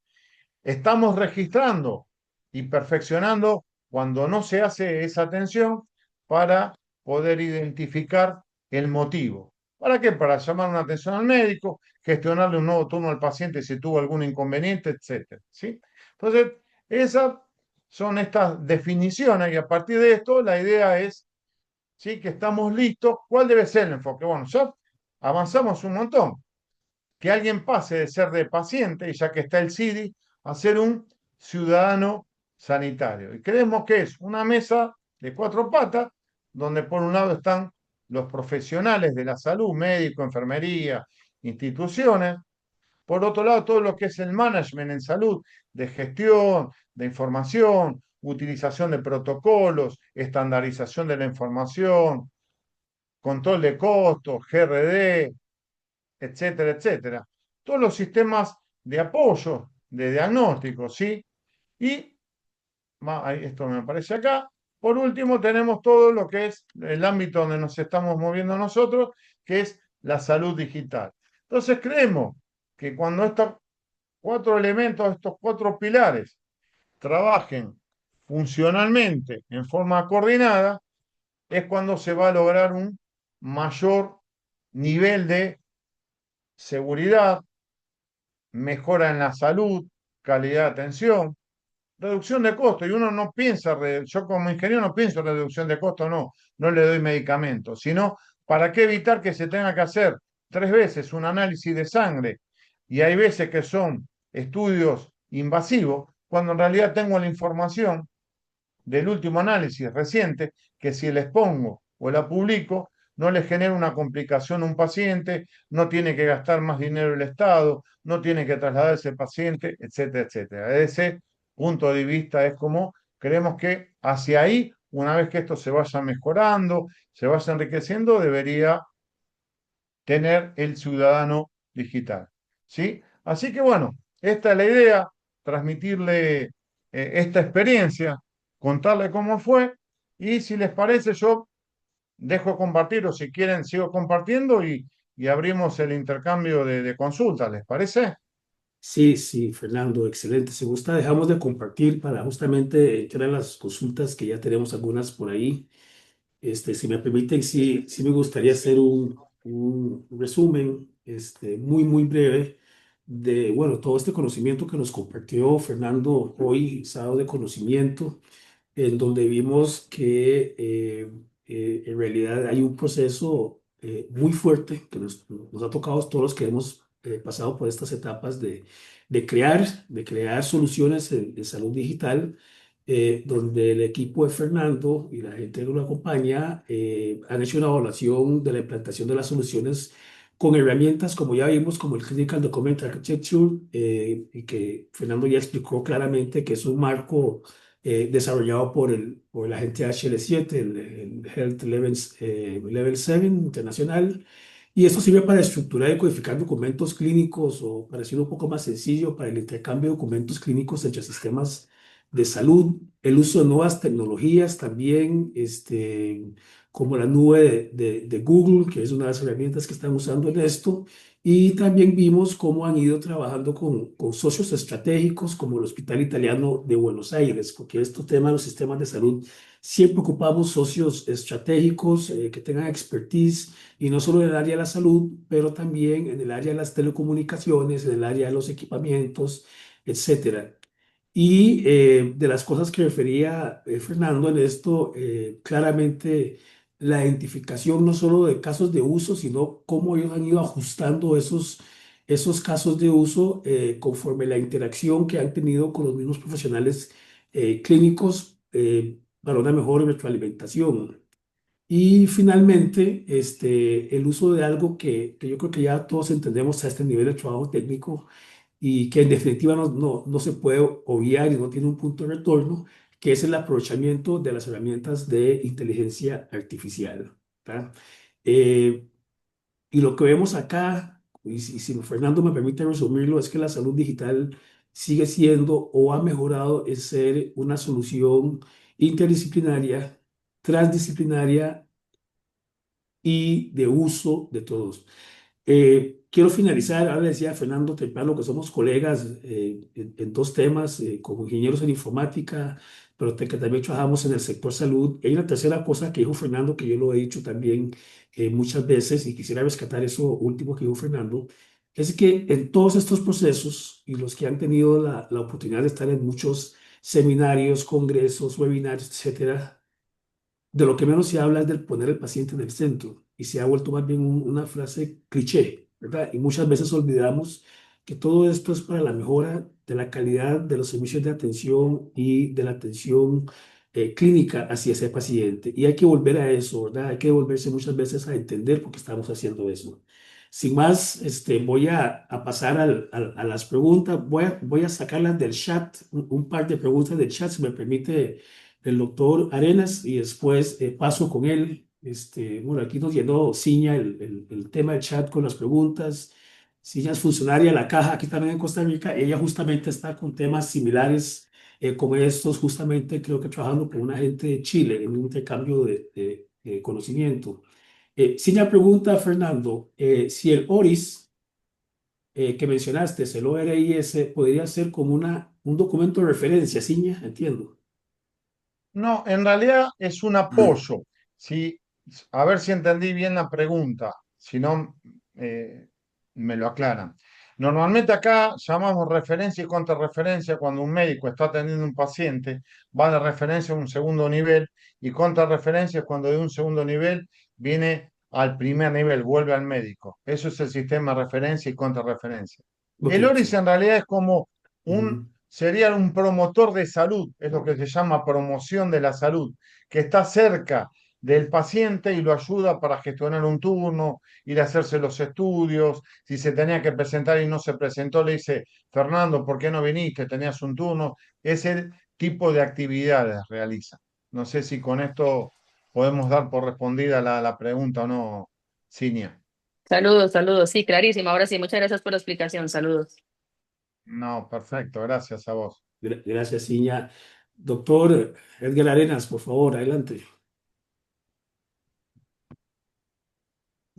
estamos registrando y perfeccionando cuando no se hace esa atención para poder identificar el motivo. ¿Para qué? Para llamar una atención al médico, gestionarle un nuevo turno al paciente si tuvo algún inconveniente, etcétera, ¿sí? Entonces, esas son estas definiciones y a partir de esto la idea es, ¿sí?, que estamos listos. ¿Cuál debe ser el enfoque? Bueno, ya avanzamos un montón. Que alguien pase de ser de paciente, y ya que está el CIDI, a ser un ciudadano sanitario. Y creemos que es una mesa de 4 patas, donde por un lado están los profesionales de la salud, médico, enfermería, instituciones. Por otro lado, todo lo que es el management en salud, de gestión, de información, utilización de protocolos, estandarización de la información, control de costos, GRD, etcétera, etcétera. Todos los sistemas de apoyo, de diagnóstico, ¿sí? Y esto me aparece acá. Por último, tenemos todo lo que es el ámbito donde nos estamos moviendo nosotros, que es la salud digital. Entonces, creemos que cuando estos 4 elementos, estos 4 pilares, trabajen funcionalmente en forma coordinada, es cuando se va a lograr un mayor nivel de seguridad, mejora en la salud, calidad de atención, reducción de costos y uno no piensa, yo como ingeniero no pienso en reducción de costos, no le doy medicamentos, sino para qué evitar que se tenga que hacer 3 veces un análisis de sangre y hay veces que son estudios invasivos, cuando en realidad tengo la información del último análisis reciente, que si les pongo o la publico, no les genera una complicación a un paciente, no tiene que gastar más dinero el Estado, no tiene que trasladar ese paciente, etcétera, etcétera. Desde ese punto de vista es como creemos que hacia ahí, una vez que esto se vaya mejorando, se vaya enriqueciendo, debería tener el ciudadano digital. ¿Sí? Así que bueno, esta es la idea, transmitirle esta experiencia, contarle cómo fue y si les parece yo dejo compartir o si quieren sigo compartiendo y abrimos el intercambio de consultas, ¿les parece? Sí, sí, Fernando, excelente. Si gusta, dejamos de compartir para justamente entrar a las consultas que ya tenemos algunas por ahí. Si me permiten, sí, sí me gustaría hacer un resumen, muy, muy breve de, bueno, todo este conocimiento que nos compartió Fernando hoy, sábado de conocimiento, en donde vimos que en realidad hay un proceso muy fuerte que nos ha tocado a todos los que hemos pasado por estas etapas de crear soluciones de salud digital, donde el equipo de Fernando y la gente que lo acompaña han hecho una evaluación de la implantación de las soluciones con herramientas, como ya vimos, como el Clinical Document Architecture, y que Fernando ya explicó claramente que es un marco desarrollado por el agente HL7, el Health Level 7 internacional. Y esto sirve para estructurar y codificar documentos clínicos o, para decirlo un poco más sencillo, para el intercambio de documentos clínicos entre sistemas de salud, el uso de nuevas tecnologías también, como la nube de Google, que es una de las herramientas que están usando en esto. Y también vimos cómo han ido trabajando con socios estratégicos como el Hospital Italiano de Buenos Aires, porque estos temas, los sistemas de salud, siempre ocupamos socios estratégicos que tengan expertise, y no solo en el área de la salud, pero también en el área de las telecomunicaciones, en el área de los equipamientos, etcétera. Y de las cosas que refería Fernando en esto, claramente la identificación no solo de casos de uso, sino cómo ellos han ido ajustando esos casos de uso conforme la interacción que han tenido con los mismos profesionales clínicos para una mejor retroalimentación. Y finalmente, el uso de algo que yo creo que ya todos entendemos a este nivel de trabajo técnico y que en definitiva no se puede obviar y no tiene un punto de retorno, que es el aprovechamiento de las herramientas de inteligencia artificial. ¿Verdad? Eh, y lo que vemos acá, y si Fernando me permite resumirlo, es que la salud digital sigue siendo o ha mejorado en ser una solución interdisciplinaria, transdisciplinaria y de uso de todos. Quiero finalizar, ahora le decía a Fernando temprano que somos colegas en dos temas, como ingenieros en informática, pero que también trabajamos en el sector salud. Y hay una tercera cosa que dijo Fernando, que yo lo he dicho también muchas veces, y quisiera rescatar eso último que dijo Fernando, es que en todos estos procesos, y los que han tenido la oportunidad de estar en muchos seminarios, congresos, webinarios, etcétera, de lo que menos se habla es del poner al paciente en el centro y se ha vuelto más bien una frase cliché, ¿verdad? Y muchas veces olvidamos que todo esto es para la mejora de la calidad de los servicios de atención y de la atención clínica hacia ese paciente. Y hay que volver a eso, ¿verdad? Hay que volverse muchas veces a entender por qué estamos haciendo eso. Sin más, voy a pasar a las preguntas. Voy a sacarlas del chat, un par de preguntas del chat, si me permite el doctor Arenas, y después paso con él. Bueno, aquí nos llenó Ciña el tema del chat con las preguntas. Ciña es funcionaria de la caja aquí también en Costa Rica. Ella justamente está con temas similares como estos, justamente creo que trabajando con una gente de Chile en un intercambio de conocimiento. Ciña pregunta a Fernando si el ORIS que mencionaste, el ORIS, podría ser como un documento de referencia, Ciña, entiendo. No, en realidad es un apoyo. Si, a ver si entendí bien la pregunta, si no, me lo aclaran. Normalmente acá llamamos referencia y contrarreferencia cuando un médico está atendiendo a un paciente, va de referencia a un segundo nivel y contrarreferencia es cuando de un segundo nivel viene al primer nivel, vuelve al médico. Eso es el sistema de referencia y contrarreferencia. Ok, El ORIS sí. en realidad es como Ujú. sería un promotor de salud, es lo que se llama promoción de la salud, que está cerca del paciente y lo ayuda para gestionar un turno, ir a hacerse los estudios. Si se tenía que presentar y no se presentó, le dice, Fernando, ¿por qué no viniste? Tenías un turno. Ese tipo de actividades realiza. No sé si con esto podemos dar por respondida la pregunta o no, Cinia. Saludos, saludos. Sí, clarísimo. Ahora sí, muchas gracias por la explicación. Saludos. No, perfecto, gracias a vos. Gracias, Iña. Doctor Edgar Arenas, por favor, adelante.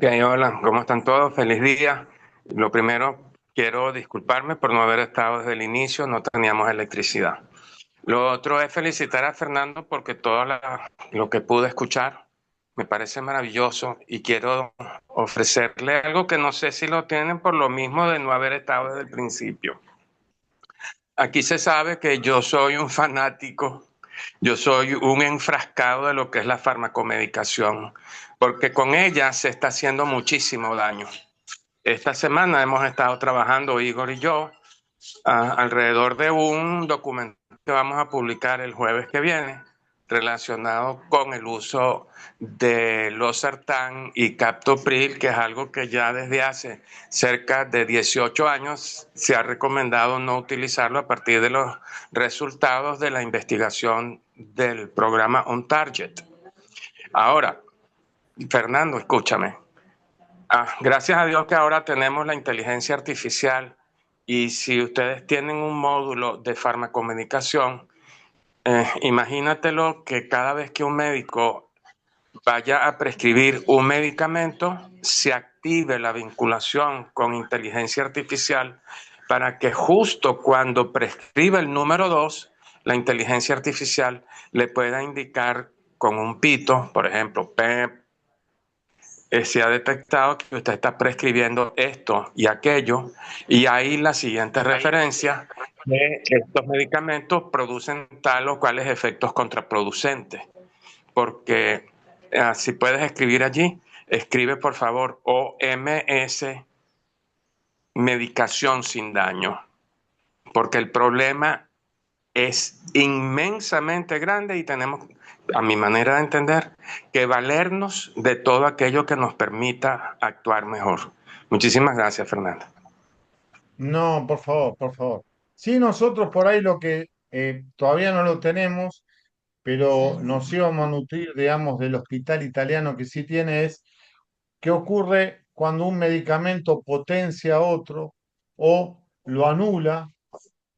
Ok, hola, ¿cómo están todos? Feliz día. Lo primero, quiero disculparme por no haber estado desde el inicio, no teníamos electricidad. Lo otro es felicitar a Fernando porque lo que pude escuchar me parece maravilloso y quiero ofrecerle algo que no sé si lo tienen por lo mismo de no haber estado desde el principio. Aquí se sabe que yo soy un fanático, yo soy un enfrascado de lo que es la farmacomedicación, porque con ella se está haciendo muchísimo daño. Esta semana hemos estado trabajando, Igor y yo, alrededor de un documento que vamos a publicar el jueves que viene, relacionado con el uso de losartán y captopril, que es algo que ya desde hace cerca de 18 años se ha recomendado no utilizarlo a partir de los resultados de la investigación del programa OnTarget. Ahora, Fernando, escúchame. Gracias a Dios que ahora tenemos la inteligencia artificial y si ustedes tienen un módulo de farmacomedicación, imagínatelo que cada vez que un médico vaya a prescribir un medicamento, se active la vinculación con inteligencia artificial para que justo cuando prescriba el número 2, la inteligencia artificial le pueda indicar con un pito, por ejemplo, PEP, se ha detectado que usted está prescribiendo esto y aquello, y ahí la siguiente referencia que estos medicamentos producen tal o cuales efectos contraproducentes. Porque si puedes escribir allí, escribe por favor OMS, medicación sin daño, porque el problema es inmensamente grande y tenemos, a mi manera de entender, que valernos de todo aquello que nos permita actuar mejor. Muchísimas gracias, Fernando. No, por favor, por favor. Sí, nosotros por ahí lo que todavía no lo tenemos, pero nos íbamos a nutrir, digamos, del hospital italiano que sí tiene es qué ocurre cuando un medicamento potencia otro o lo anula,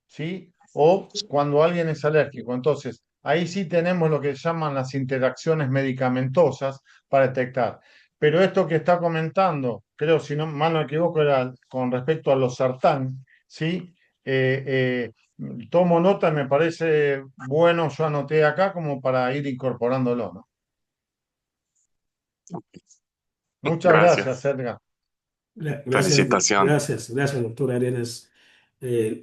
¿sí? O cuando alguien es alérgico. Entonces, ahí sí tenemos lo que llaman las interacciones medicamentosas para detectar. Pero esto que está comentando, creo, si no mal no me equivoco, era con respecto a los sartán, ¿sí? Tomo nota, me parece bueno, yo anoté acá como para ir incorporándolo, ¿no? Muchas gracias, Gracias. Edgar. Gracias, Felicitaciones. gracias, doctor Arenas.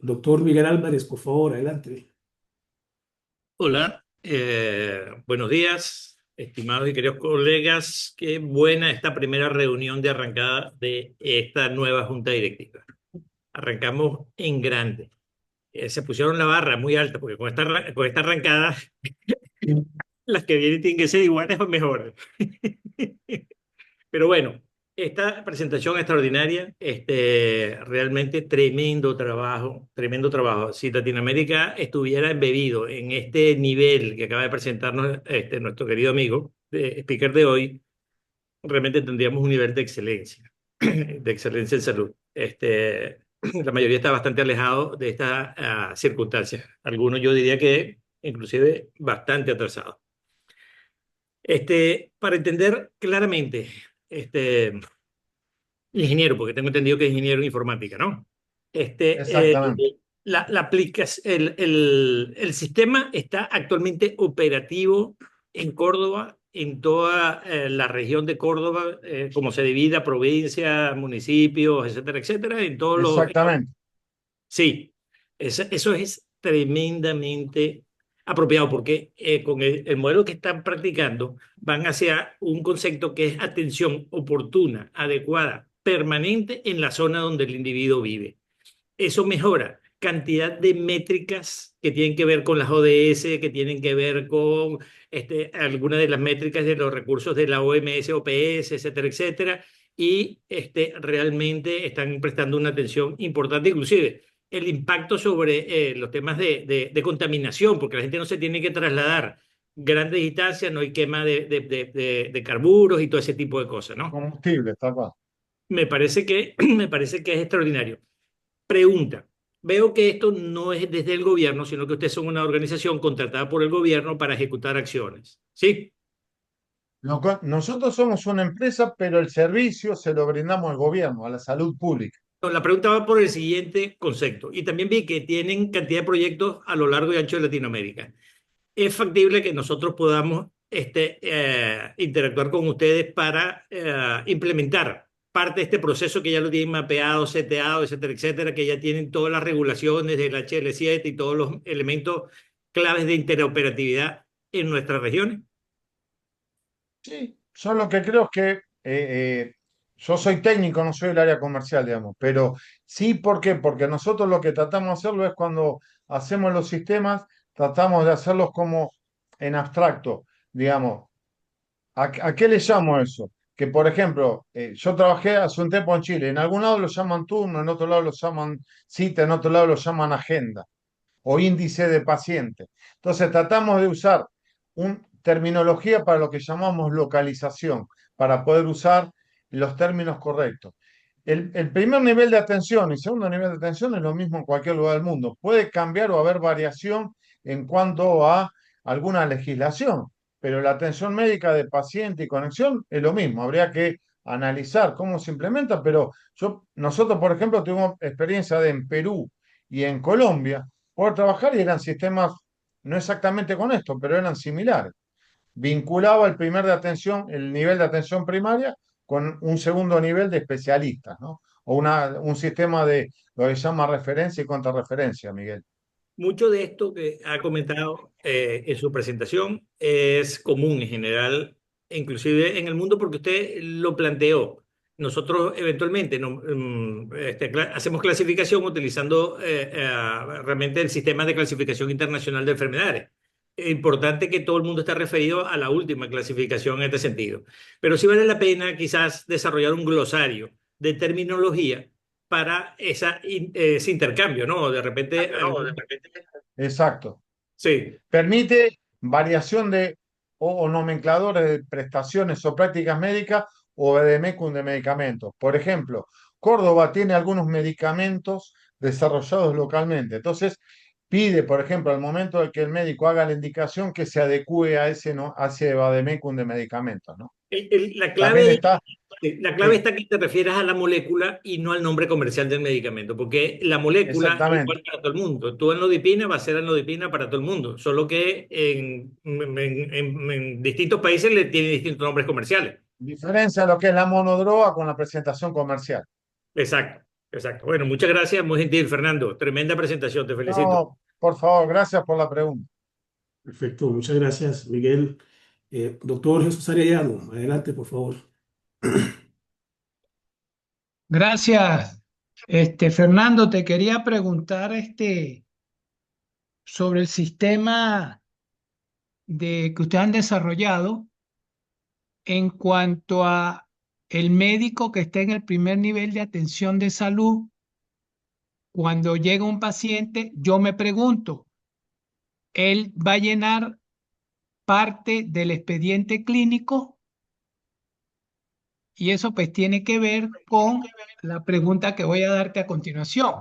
Doctor Miguel Álvarez, por favor, adelante. Hola, buenos días, estimados y queridos colegas. Qué buena esta primera reunión de arrancada de esta nueva junta directiva. Arrancamos en grande. Se pusieron la barra muy alta porque con esta arrancada las que vienen tienen que ser iguales o mejores. Pero bueno, esta presentación extraordinaria, realmente tremendo trabajo, tremendo trabajo. Si Latinoamérica estuviera embebido en este nivel que acaba de presentarnos nuestro querido amigo, speaker de hoy, realmente tendríamos un nivel de excelencia en salud. La mayoría está bastante alejado de estas circunstancias. Algunos yo diría que inclusive bastante atrasados. Para entender claramente, ingeniero, porque tengo entendido que es ingeniero en informática, ¿no? Exactamente. El sistema está actualmente operativo en Córdoba en toda la región de Córdoba, como se divide a provincia, municipios, etcétera, etcétera, en todos los... Exactamente. Sí, eso es tremendamente apropiado porque con el modelo que están practicando van hacia un concepto que es atención oportuna, adecuada, permanente en la zona donde el individuo vive. Eso mejora cantidad de métricas que tienen que ver con las ODS, que tienen que ver con algunas de las métricas de los recursos de la OMS, OPS, etcétera, etcétera, y realmente están prestando una atención importante, inclusive el impacto sobre los temas de contaminación, porque la gente no se tiene que trasladar grandes distancias, no hay quema de carburos y todo ese tipo de cosas, ¿no? Combustible, tal cual. Me parece que es extraordinario. Pregunta. Veo que esto no es desde el gobierno, sino que ustedes son una organización contratada por el gobierno para ejecutar acciones. ¿Sí? Nosotros somos una empresa, pero el servicio se lo brindamos al gobierno, a la salud pública. No, la pregunta va por el siguiente concepto. Y también vi que tienen cantidad de proyectos a lo largo y ancho de Latinoamérica. ¿Es factible que nosotros podamos interactuar con ustedes para implementar parte de este proceso que ya lo tienen mapeado, seteado, etcétera, etcétera, que ya tienen todas las regulaciones del HL7 y todos los elementos claves de interoperatividad en nuestras regiones? Sí, yo lo que creo es que yo soy técnico, no soy el área comercial, digamos, pero sí, ¿por qué? Porque nosotros lo que tratamos de hacerlo es cuando hacemos los sistemas, tratamos de hacerlos como en abstracto, digamos. ¿A qué le llamo eso? Que, por ejemplo, yo trabajé hace un tiempo en Chile, en algún lado lo llaman turno, en otro lado lo llaman cita, en otro lado lo llaman agenda o índice de paciente. Entonces tratamos de usar terminología para lo que llamamos localización, para poder usar los términos correctos. El primer nivel de atención y segundo nivel de atención es lo mismo en cualquier lugar del mundo. Puede cambiar o haber variación en cuanto a alguna legislación, pero la atención médica de paciente y conexión es lo mismo. Habría que analizar cómo se implementa, pero nosotros, por ejemplo, tuvimos experiencia en Perú y en Colombia poder trabajar y eran sistemas, no exactamente con esto, pero eran similares. Vinculaba el nivel de atención primaria con un segundo nivel de especialistas, ¿no? O un sistema de lo que se llama referencia y contrarreferencia, Miguel. Mucho de esto que ha comentado en su presentación es común en general, inclusive en el mundo, porque usted lo planteó. Nosotros eventualmente hacemos clasificación utilizando realmente el sistema de clasificación internacional de enfermedades. Es importante que todo el mundo esté referido a la última clasificación en este sentido. Pero sí vale la pena quizás desarrollar un glosario de terminología para ese intercambio, ¿no? De repente, Exacto. sí, Permite variación de o nomencladores de prestaciones o prácticas médicas o vademecum de medicamentos. Por ejemplo, Córdoba tiene algunos medicamentos desarrollados localmente. Entonces, pide, por ejemplo, al momento de que el médico haga la indicación que se adecue a ese vademecum de medicamentos, ¿no? la También clave, está, la clave sí, está que te refieras a la molécula y no al nombre comercial del medicamento, porque la molécula es exactamente. igual para todo el mundo. Tú anlodipina va a ser anlodipina para todo el mundo, solo que en distintos países le tienen distintos nombres comerciales. Diferencia lo que es la monodroga con la presentación comercial. Exacto, exacto. Bueno, muchas gracias, muy gentil, Fernando. Tremenda presentación, te felicito. No, por favor, gracias por la pregunta. Perfecto, muchas gracias, Miguel. Doctor Jesús Arellano, adelante, por favor. Gracias. Fernando, te quería preguntar sobre el sistema que ustedes han desarrollado en cuanto a el médico que está en el primer nivel de atención de salud. Cuando llega un paciente, yo me pregunto, ¿él va a llenar parte del expediente clínico? Y eso pues tiene que ver con la pregunta que voy a darte a continuación.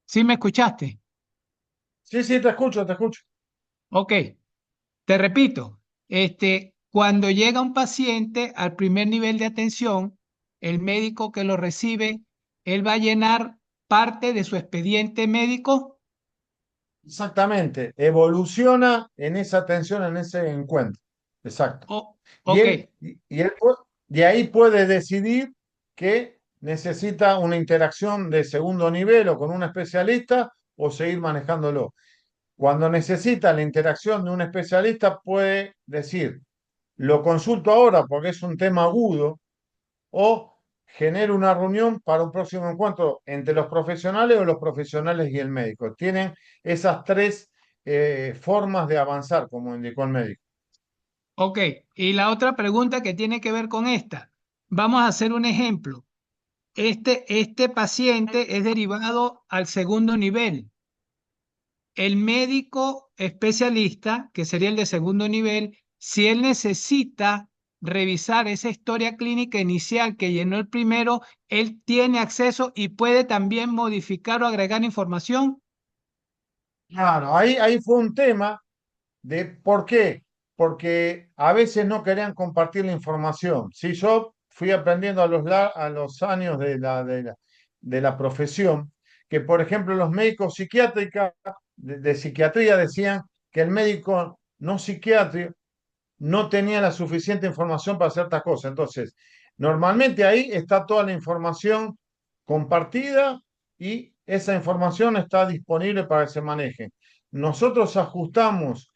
¿Sí me escuchaste? Sí, sí, te escucho, te escucho. Ok, te repito, cuando llega un paciente al primer nivel de atención, el médico que lo recibe, él va a llenar parte de su expediente médico. Exactamente, evoluciona en esa atención, en ese encuentro. Exacto. O- Y ok, él de ahí puede decidir que necesita una interacción de segundo nivel o con un especialista o seguir manejándolo. Cuando necesita la interacción de un especialista, puede decir, lo consulto ahora porque es un tema agudo o genero una reunión para un próximo encuentro entre los profesionales o los profesionales y el médico. Tienen esas tres formas de avanzar, como indicó el médico. ok. Y la otra pregunta que tiene que ver con esta. Vamos a hacer un ejemplo. Este paciente es derivado al segundo nivel. El médico especialista, que sería el de segundo nivel, si él necesita revisar esa historia clínica inicial que llenó el primero, él tiene acceso y puede también modificar o agregar información. Claro, ahí fue un tema de por qué, porque a veces no querían compartir la información. Si yo fui aprendiendo a los años de la profesión, que por ejemplo los médicos psiquiátricos de psiquiatría decían que el médico no psiquiátrico no tenía la suficiente información para ciertas cosas. Entonces, normalmente ahí está toda la información compartida y esa información está disponible para que se maneje. Nosotros ajustamos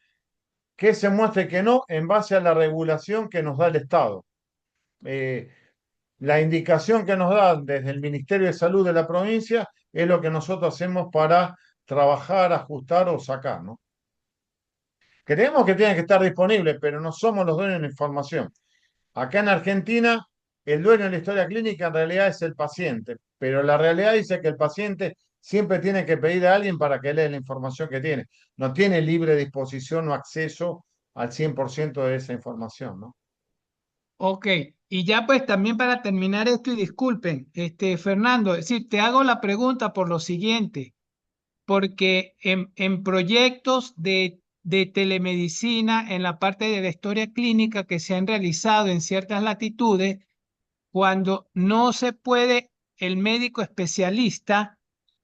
que se muestre que no en base a la regulación que nos da el Estado. Eh, la indicación que nos da desde el Ministerio de Salud de la provincia es lo que nosotros hacemos para trabajar, ajustar o sacar, ¿no? Creemos que tiene que estar disponible, pero no somos los dueños de la información. Acá en Argentina, el dueño de la historia clínica en realidad es el paciente, pero la realidad dice que el paciente siempre tiene que pedir a alguien para que lea la información que tiene. No tiene libre disposición o acceso al 100% de esa información, ¿no? Ok, y ya pues también para terminar esto y disculpen, Fernando, es decir, te hago la pregunta por lo siguiente, porque en proyectos de telemedicina, en la parte de la historia clínica que se han realizado en ciertas latitudes, cuando no se puede el médico especialista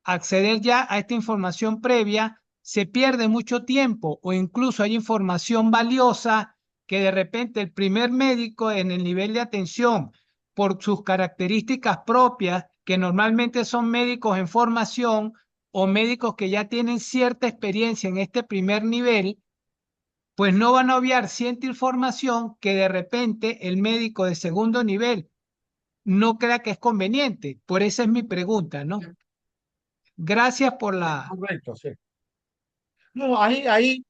acceder ya a esta información previa, se pierde mucho tiempo o incluso hay información valiosa que de repente el primer médico en el nivel de atención, por sus características propias, que normalmente son médicos en formación o médicos que ya tienen cierta experiencia en este primer nivel, pues no van a obviar cierta información que de repente el médico de segundo nivel no crea que es conveniente. Por eso es mi pregunta, ¿no? Gracias por la... Correcto, sí. No, ahí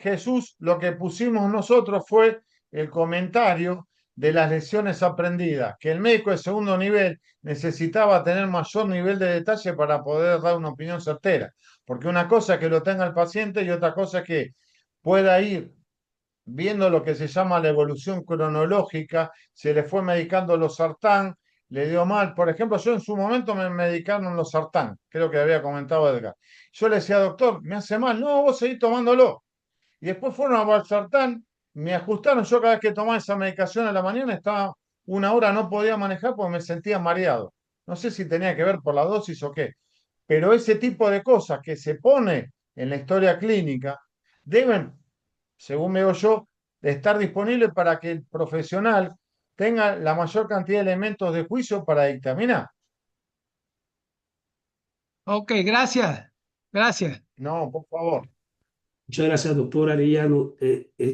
Jesús, lo que pusimos nosotros fue el comentario de las lecciones aprendidas, que el médico de segundo nivel necesitaba tener mayor nivel de detalle para poder dar una opinión certera, porque una cosa es que lo tenga el paciente y otra cosa es que pueda ir viendo lo que se llama la evolución cronológica, se le fue medicando los sartán, le dio mal. Por ejemplo, yo en su momento me medicaron los sartán, creo que había comentado Edgar. Yo le decía, doctor, me hace mal, no, vos seguís tomándolo. Y después fueron a Valsartán, me ajustaron, yo cada vez que tomaba esa medicación a la mañana estaba una hora, no podía manejar porque me sentía mareado. No sé si tenía que ver por la dosis o qué, pero ese tipo de cosas que se pone en la historia clínica deben, según veo yo, estar disponibles para que el profesional tenga la mayor cantidad de elementos de juicio para dictaminar. Ok, gracias. Gracias. No, por favor. Muchas gracias, doctor Arellano.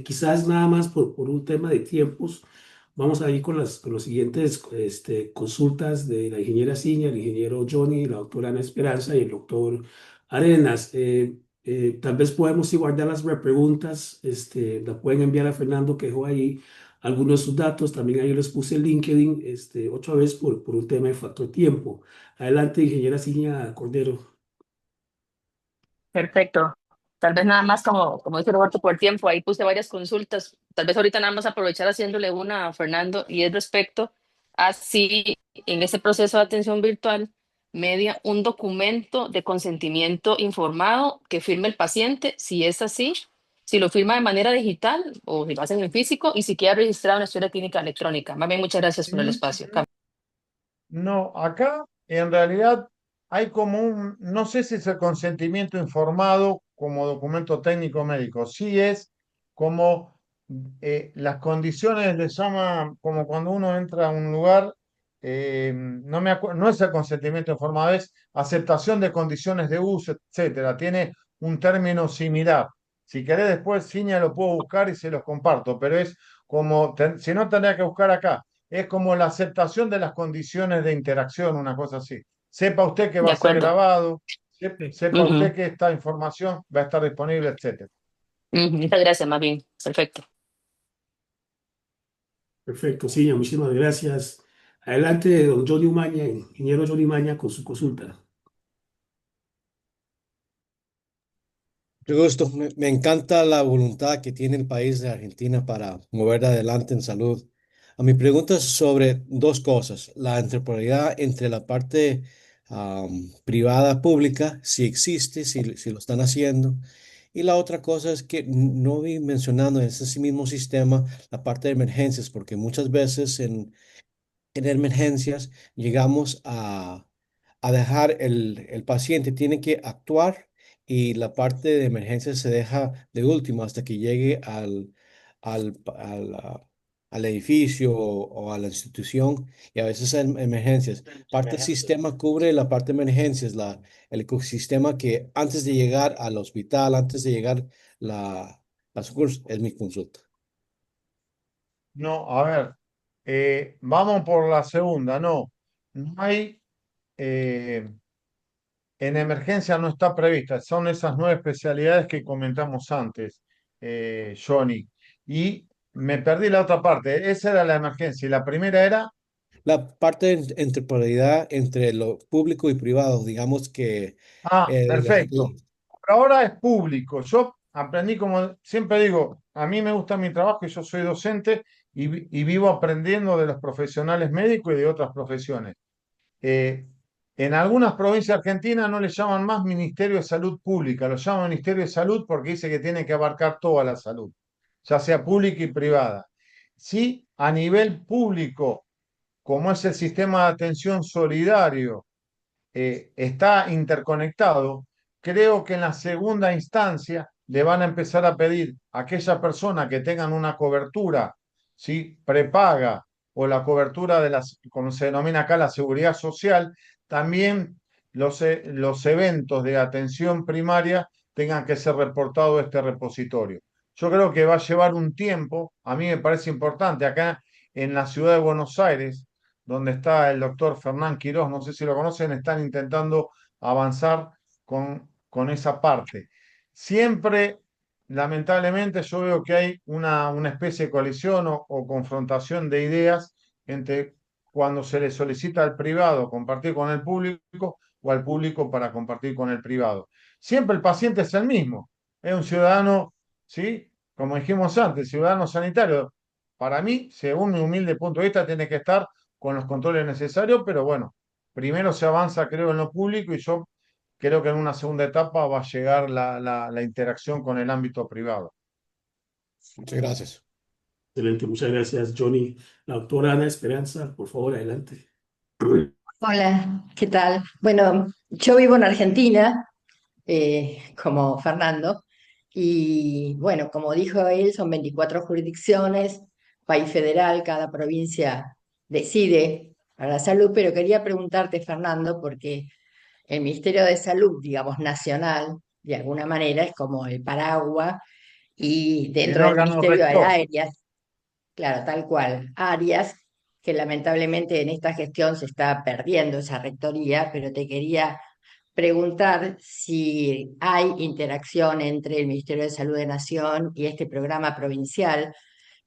Quizás nada más por un tema de tiempos, vamos a ir con con los siguientes consultas de la ingeniera Ciña, el ingeniero Johnny, la doctora Ana Esperanza y el doctor Arenas. Tal vez podemos igual guardar las repreguntas, la pueden enviar a Fernando que dejó ahí algunos de sus datos. También ahí les puse el LinkedIn, otra vez por un tema de factor tiempo. Adelante, ingeniera Ciña Cordero. Perfecto. Tal vez nada más como dice Roberto por tiempo, ahí puse varias consultas. Tal vez ahorita nada más aprovechar haciéndole una a Fernando y es respecto a si en ese proceso de atención virtual media un documento de consentimiento informado que firme el paciente, si es así, si lo firma de manera digital o si lo hacen en físico y si queda registrado en la historia clínica electrónica. Más bien, muchas gracias por el espacio. No, acá en realidad hay como un, no sé si es el consentimiento informado como documento técnico médico, sí es como las condiciones, le llama como cuando uno entra a un lugar, no es el consentimiento informado, es aceptación de condiciones de uso, etcétera. Tiene un término similar. Si querés después, Ciña, lo puedo buscar y se los comparto, pero es como, si no tendría que buscar acá, es como la aceptación de las condiciones de interacción, una cosa así. Sepa usted que va De a ser acuerdo. grabado, Sí. sepa usted Ujú, que esta información va a estar disponible, etcétera. ujú. Muchas gracias, más bien. Perfecto. Perfecto, sí, muchísimas gracias. Adelante, don Johnny Umaña, ingeniero Johnny Umaña, con su consulta. Mucho gusto. Me encanta la voluntad que tiene el país de Argentina para mover adelante en salud. A mi pregunta es sobre dos cosas. La interpolaridad entre la parte privada pública, si existe, si lo están haciendo. Y la otra cosa es que no vi mencionando en ese mismo sistema la parte de emergencias, porque muchas veces en emergencias llegamos a dejar el paciente, tiene que actuar y la parte de emergencias se deja de último hasta que llegue al edificio o a la institución y a veces hay emergencias. Parte del sistema cubre la parte de emergencias, el ecosistema que antes de llegar al hospital, antes de llegar la socorro, es mi consulta. No, a ver, vamos por la segunda, no. No hay, eh, en emergencia no está prevista, son esas 9 especialidades que comentamos antes, Johnny. Y me perdí la otra parte, esa era la emergencia y la primera era, La parte de temporalidad entre lo público y privado, digamos que perfecto. Por ahora es público. Yo aprendí, como siempre digo, a mí me gusta mi trabajo y yo soy docente y vivo aprendiendo de los profesionales médicos y de otras profesiones. Eh, en algunas provincias argentinas no le llaman más Ministerio de Salud Pública, lo llaman Ministerio de Salud porque dice que tiene que abarcar toda la salud, ya sea pública y privada. Sí, a nivel público, como es el sistema de atención solidario, está interconectado, creo que en la segunda instancia le van a empezar a pedir a aquella persona que tengan una cobertura, ¿sí? Prepaga o la cobertura de las, como se denomina acá, la seguridad social, también los eventos de atención primaria tengan que ser reportados a este repositorio. Yo creo que va a llevar un tiempo, a mí me parece importante, acá en la ciudad de Buenos Aires, donde está el doctor Fernán Quirós, no sé si lo conocen, están intentando avanzar con esa parte. Siempre, lamentablemente, yo veo que hay una especie de colisión o confrontación de ideas entre cuando se le solicita al privado compartir con el público o al público para compartir con el privado. Siempre el paciente es el mismo, es un ciudadano, ¿sí? Como dijimos antes, ciudadano sanitario. Para mí, según mi humilde punto de vista, tiene que estar con los controles necesarios, pero bueno, primero se avanza, creo, en lo público y yo creo que en una segunda etapa va a llegar la interacción con el ámbito privado. Muchas gracias. Excelente, muchas gracias, Johnny. La doctora Ana Esperanza, por favor, adelante. Hola, ¿qué tal? Bueno, yo vivo en Argentina, como Fernando, y bueno, como dijo él, son 24 jurisdicciones, país federal, cada provincia decide para la salud, pero quería preguntarte, Fernando, porque el Ministerio de Salud, digamos, nacional, de alguna manera, es como el paraguas, y El dentro del órgano ministerio hay rector. áreas. Claro, tal cual. Arias, que lamentablemente en esta gestión se está perdiendo esa rectoría, pero te quería preguntar si hay interacción entre el Ministerio de Salud de Nación y este programa provincial.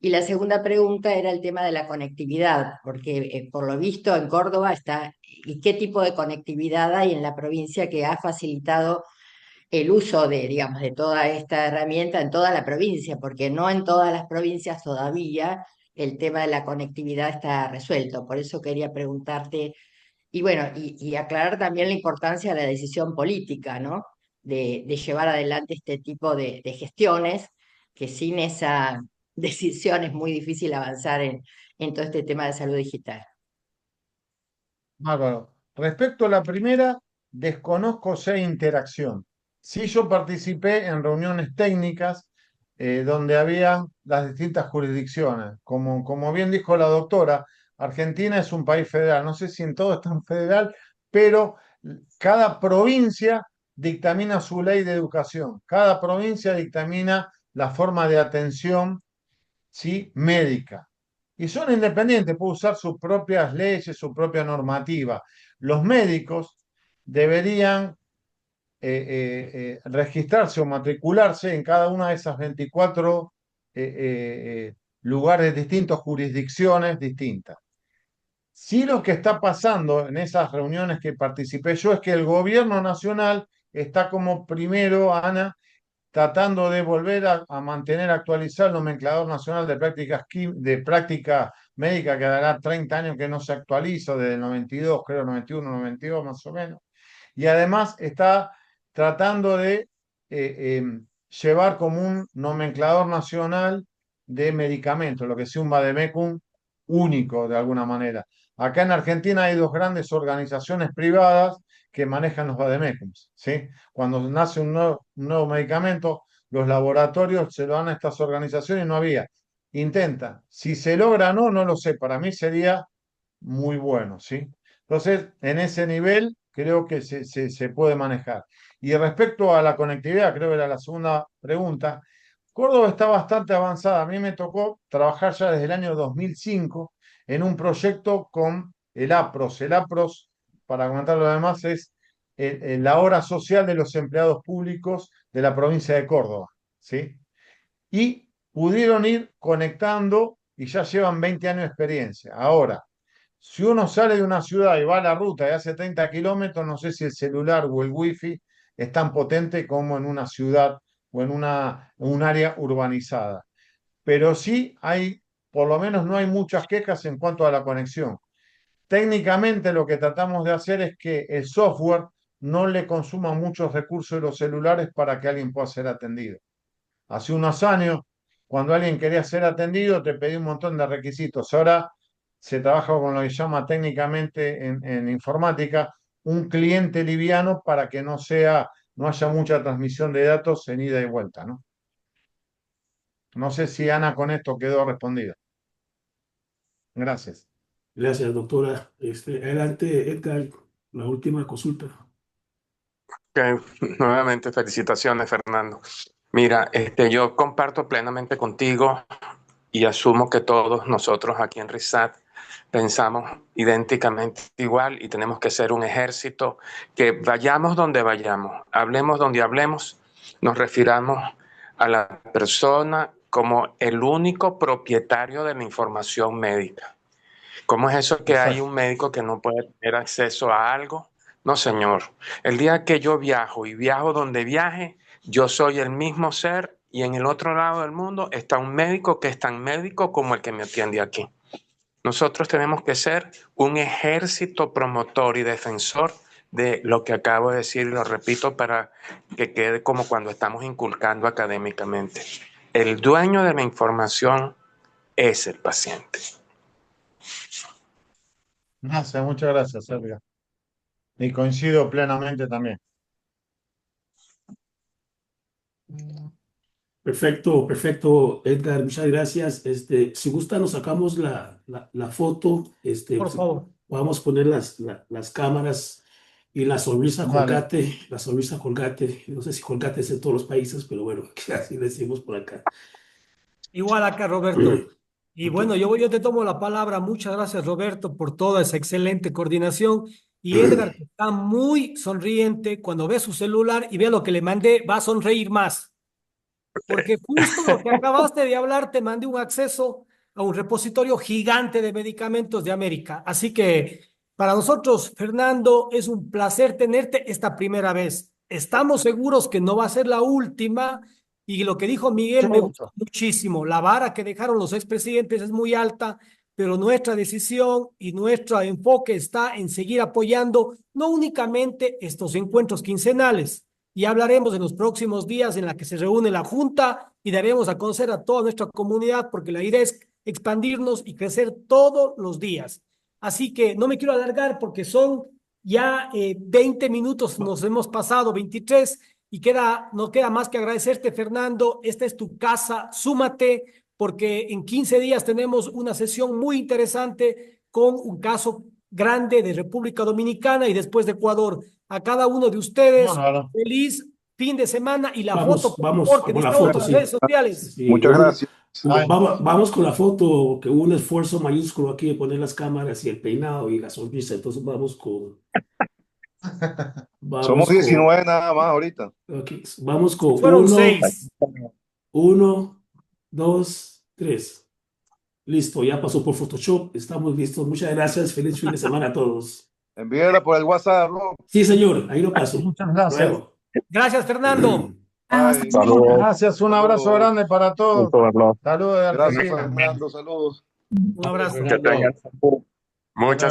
Y la segunda pregunta era el tema de la conectividad, porque por lo visto en Córdoba está, ¿y qué tipo de conectividad hay en la provincia que ha facilitado el uso de, digamos, de toda esta herramienta en toda la provincia, porque no en todas las provincias todavía el tema de la conectividad está resuelto. Por eso quería preguntarte, y bueno, y aclarar también la importancia de la decisión política, ¿no? De llevar adelante este tipo de gestiones, que sin esa decisión es muy difícil avanzar en todo este tema de salud digital. Bárbaro. Respecto a la primera, desconozco si hay interacción. Sí, yo participé en reuniones técnicas donde había las distintas jurisdicciones. Como bien dijo la doctora, Argentina es un país federal. No sé si en todo es tan federal, pero cada provincia dictamina su ley de educación. Cada provincia dictamina la forma de atención, ¿sí?, médica. Y son independientes, pueden usar sus propias leyes, su propia normativa. Los médicos deberían registrarse o matricularse en cada una de esas 24 lugares distintos, jurisdicciones distintas. Sí, lo que está pasando en esas reuniones que participé yo es que el gobierno nacional está como primero, Ana, tratando de volver a mantener actualizado el nomenclador nacional de de práctica médica, que dará 30 años que no se actualiza, desde el 92, creo, 91, 92 más o menos. Y además está tratando de llevar como un nomenclador nacional de medicamentos, lo que sea un vademecum único de alguna manera. Acá en Argentina hay dos grandes organizaciones privadas que manejan los vademecums, ¿sí? Cuando nace un nuevo medicamento, los laboratorios se lo dan a estas organizaciones y no había. Intenta. Si se logra o no, no lo sé. Para mí sería muy bueno, ¿sí? Entonces, en ese nivel creo que se puede manejar. Y respecto a la conectividad, creo que era la segunda pregunta, Córdoba está bastante avanzada. A mí me tocó trabajar ya desde el año 2005 en un proyecto con el APROS. El APROS, para comentar lo demás, es la obra social de los empleados públicos de la provincia de Córdoba, ¿sí? Y pudieron ir conectando y ya llevan 20 años de experiencia. Ahora, si uno sale de una ciudad y va a la ruta y hace 30 kilómetros, no sé si el celular o el wifi es tan potente como en una ciudad o en un área urbanizada. Pero sí hay, por lo menos no hay muchas quejas en cuanto a la conexión. Técnicamente lo que tratamos de hacer es que el software no le consuma muchos recursos de los celulares para que alguien pueda ser atendido. Hace unos años, cuando alguien quería ser atendido, te pedía un montón de requisitos. Ahora se trabaja con lo que se llama técnicamente en informática un cliente liviano para que no haya mucha transmisión de datos en ida y vuelta, ¿no? No sé si Ana con esto quedó respondida. Gracias. Gracias, doctora. Adelante, Edgar, la última consulta. Ok, nuevamente felicitaciones, Fernando. Mira, yo comparto plenamente contigo y asumo que todos nosotros aquí en RISAT pensamos idénticamente igual y tenemos que ser un ejército que vayamos donde vayamos, hablemos donde hablemos, nos refiramos a la persona como el único propietario de la información médica. ¿Cómo es eso que hay Exacto. un médico que no puede tener acceso a algo? No, señor. El día que yo viajo y viajo donde viaje, yo soy el mismo ser y en el otro lado del mundo está un médico que es tan médico como el que me atiende aquí. Nosotros tenemos que ser un ejército promotor y defensor de lo que acabo de decir y lo repito para que quede como cuando estamos inculcando académicamente. El dueño de la información es el paciente. Muchas gracias, Sergio. Y coincido plenamente también. Perfecto, perfecto, Edgar, muchas gracias. Si gusta, nos sacamos la foto. Por favor. Vamos a poner las cámaras y la sonrisa Vale. Colgate, la sonrisa Colgate. No sé si Colgate es en todos los países, pero bueno, así decimos por acá. Igual acá, Roberto. Y bueno, yo te tomo la palabra. Muchas gracias, Roberto, por toda esa excelente coordinación. Y Edgar, que está muy sonriente, cuando ve su celular y ve lo que le mandé, va a sonreír más. Porque justo lo que acabaste de hablar, te mandé un acceso a un repositorio gigante de medicamentos de América. Así que para nosotros, Fernando, es un placer tenerte esta primera vez. Estamos seguros que no va a ser la última. Y lo que dijo Miguel me gustó muchísimo. La vara que dejaron los expresidentes es muy alta, pero nuestra decisión y nuestro enfoque está en seguir apoyando no únicamente estos encuentros quincenales. Y hablaremos en los próximos días en la que se reúne la Junta y daremos a conocer a toda nuestra comunidad porque la idea es expandirnos y crecer todos los días. Así que no me quiero alargar porque son ya 20 minutos, nos hemos pasado 23 Y no queda más que agradecerte, Fernando. Esta es tu casa, súmate, porque en 15 días tenemos una sesión muy interesante con un caso grande de República Dominicana y después de Ecuador. A cada uno de ustedes, Bueno, feliz fin de semana y la Vamos, foto, por vamos favor, que con la necesitamos foto, las sí. redes sociales. Sí, Muchas gracias. Vamos con la foto, que hubo un esfuerzo mayúsculo aquí de poner las cámaras y el peinado y la sonrisa. Entonces vamos Somos con, 19 nada más ahorita. ok, vamos con Fueron 1, 6. 1, 2, 3. Listo, ya pasó por Photoshop. Estamos listos. Muchas gracias. Feliz fin de semana a todos. Envíela por el WhatsApp, ¿no? Sí, señor, ahí lo paso. muchas gracias. Luego. Gracias, Fernando. Bye. Saludos. Gracias, un abrazo Saludos. grande para todos. Gusto verlo. Saludos de Gracias, Argentina. Fernando. Saludos. Un abrazo. Que tengan muchas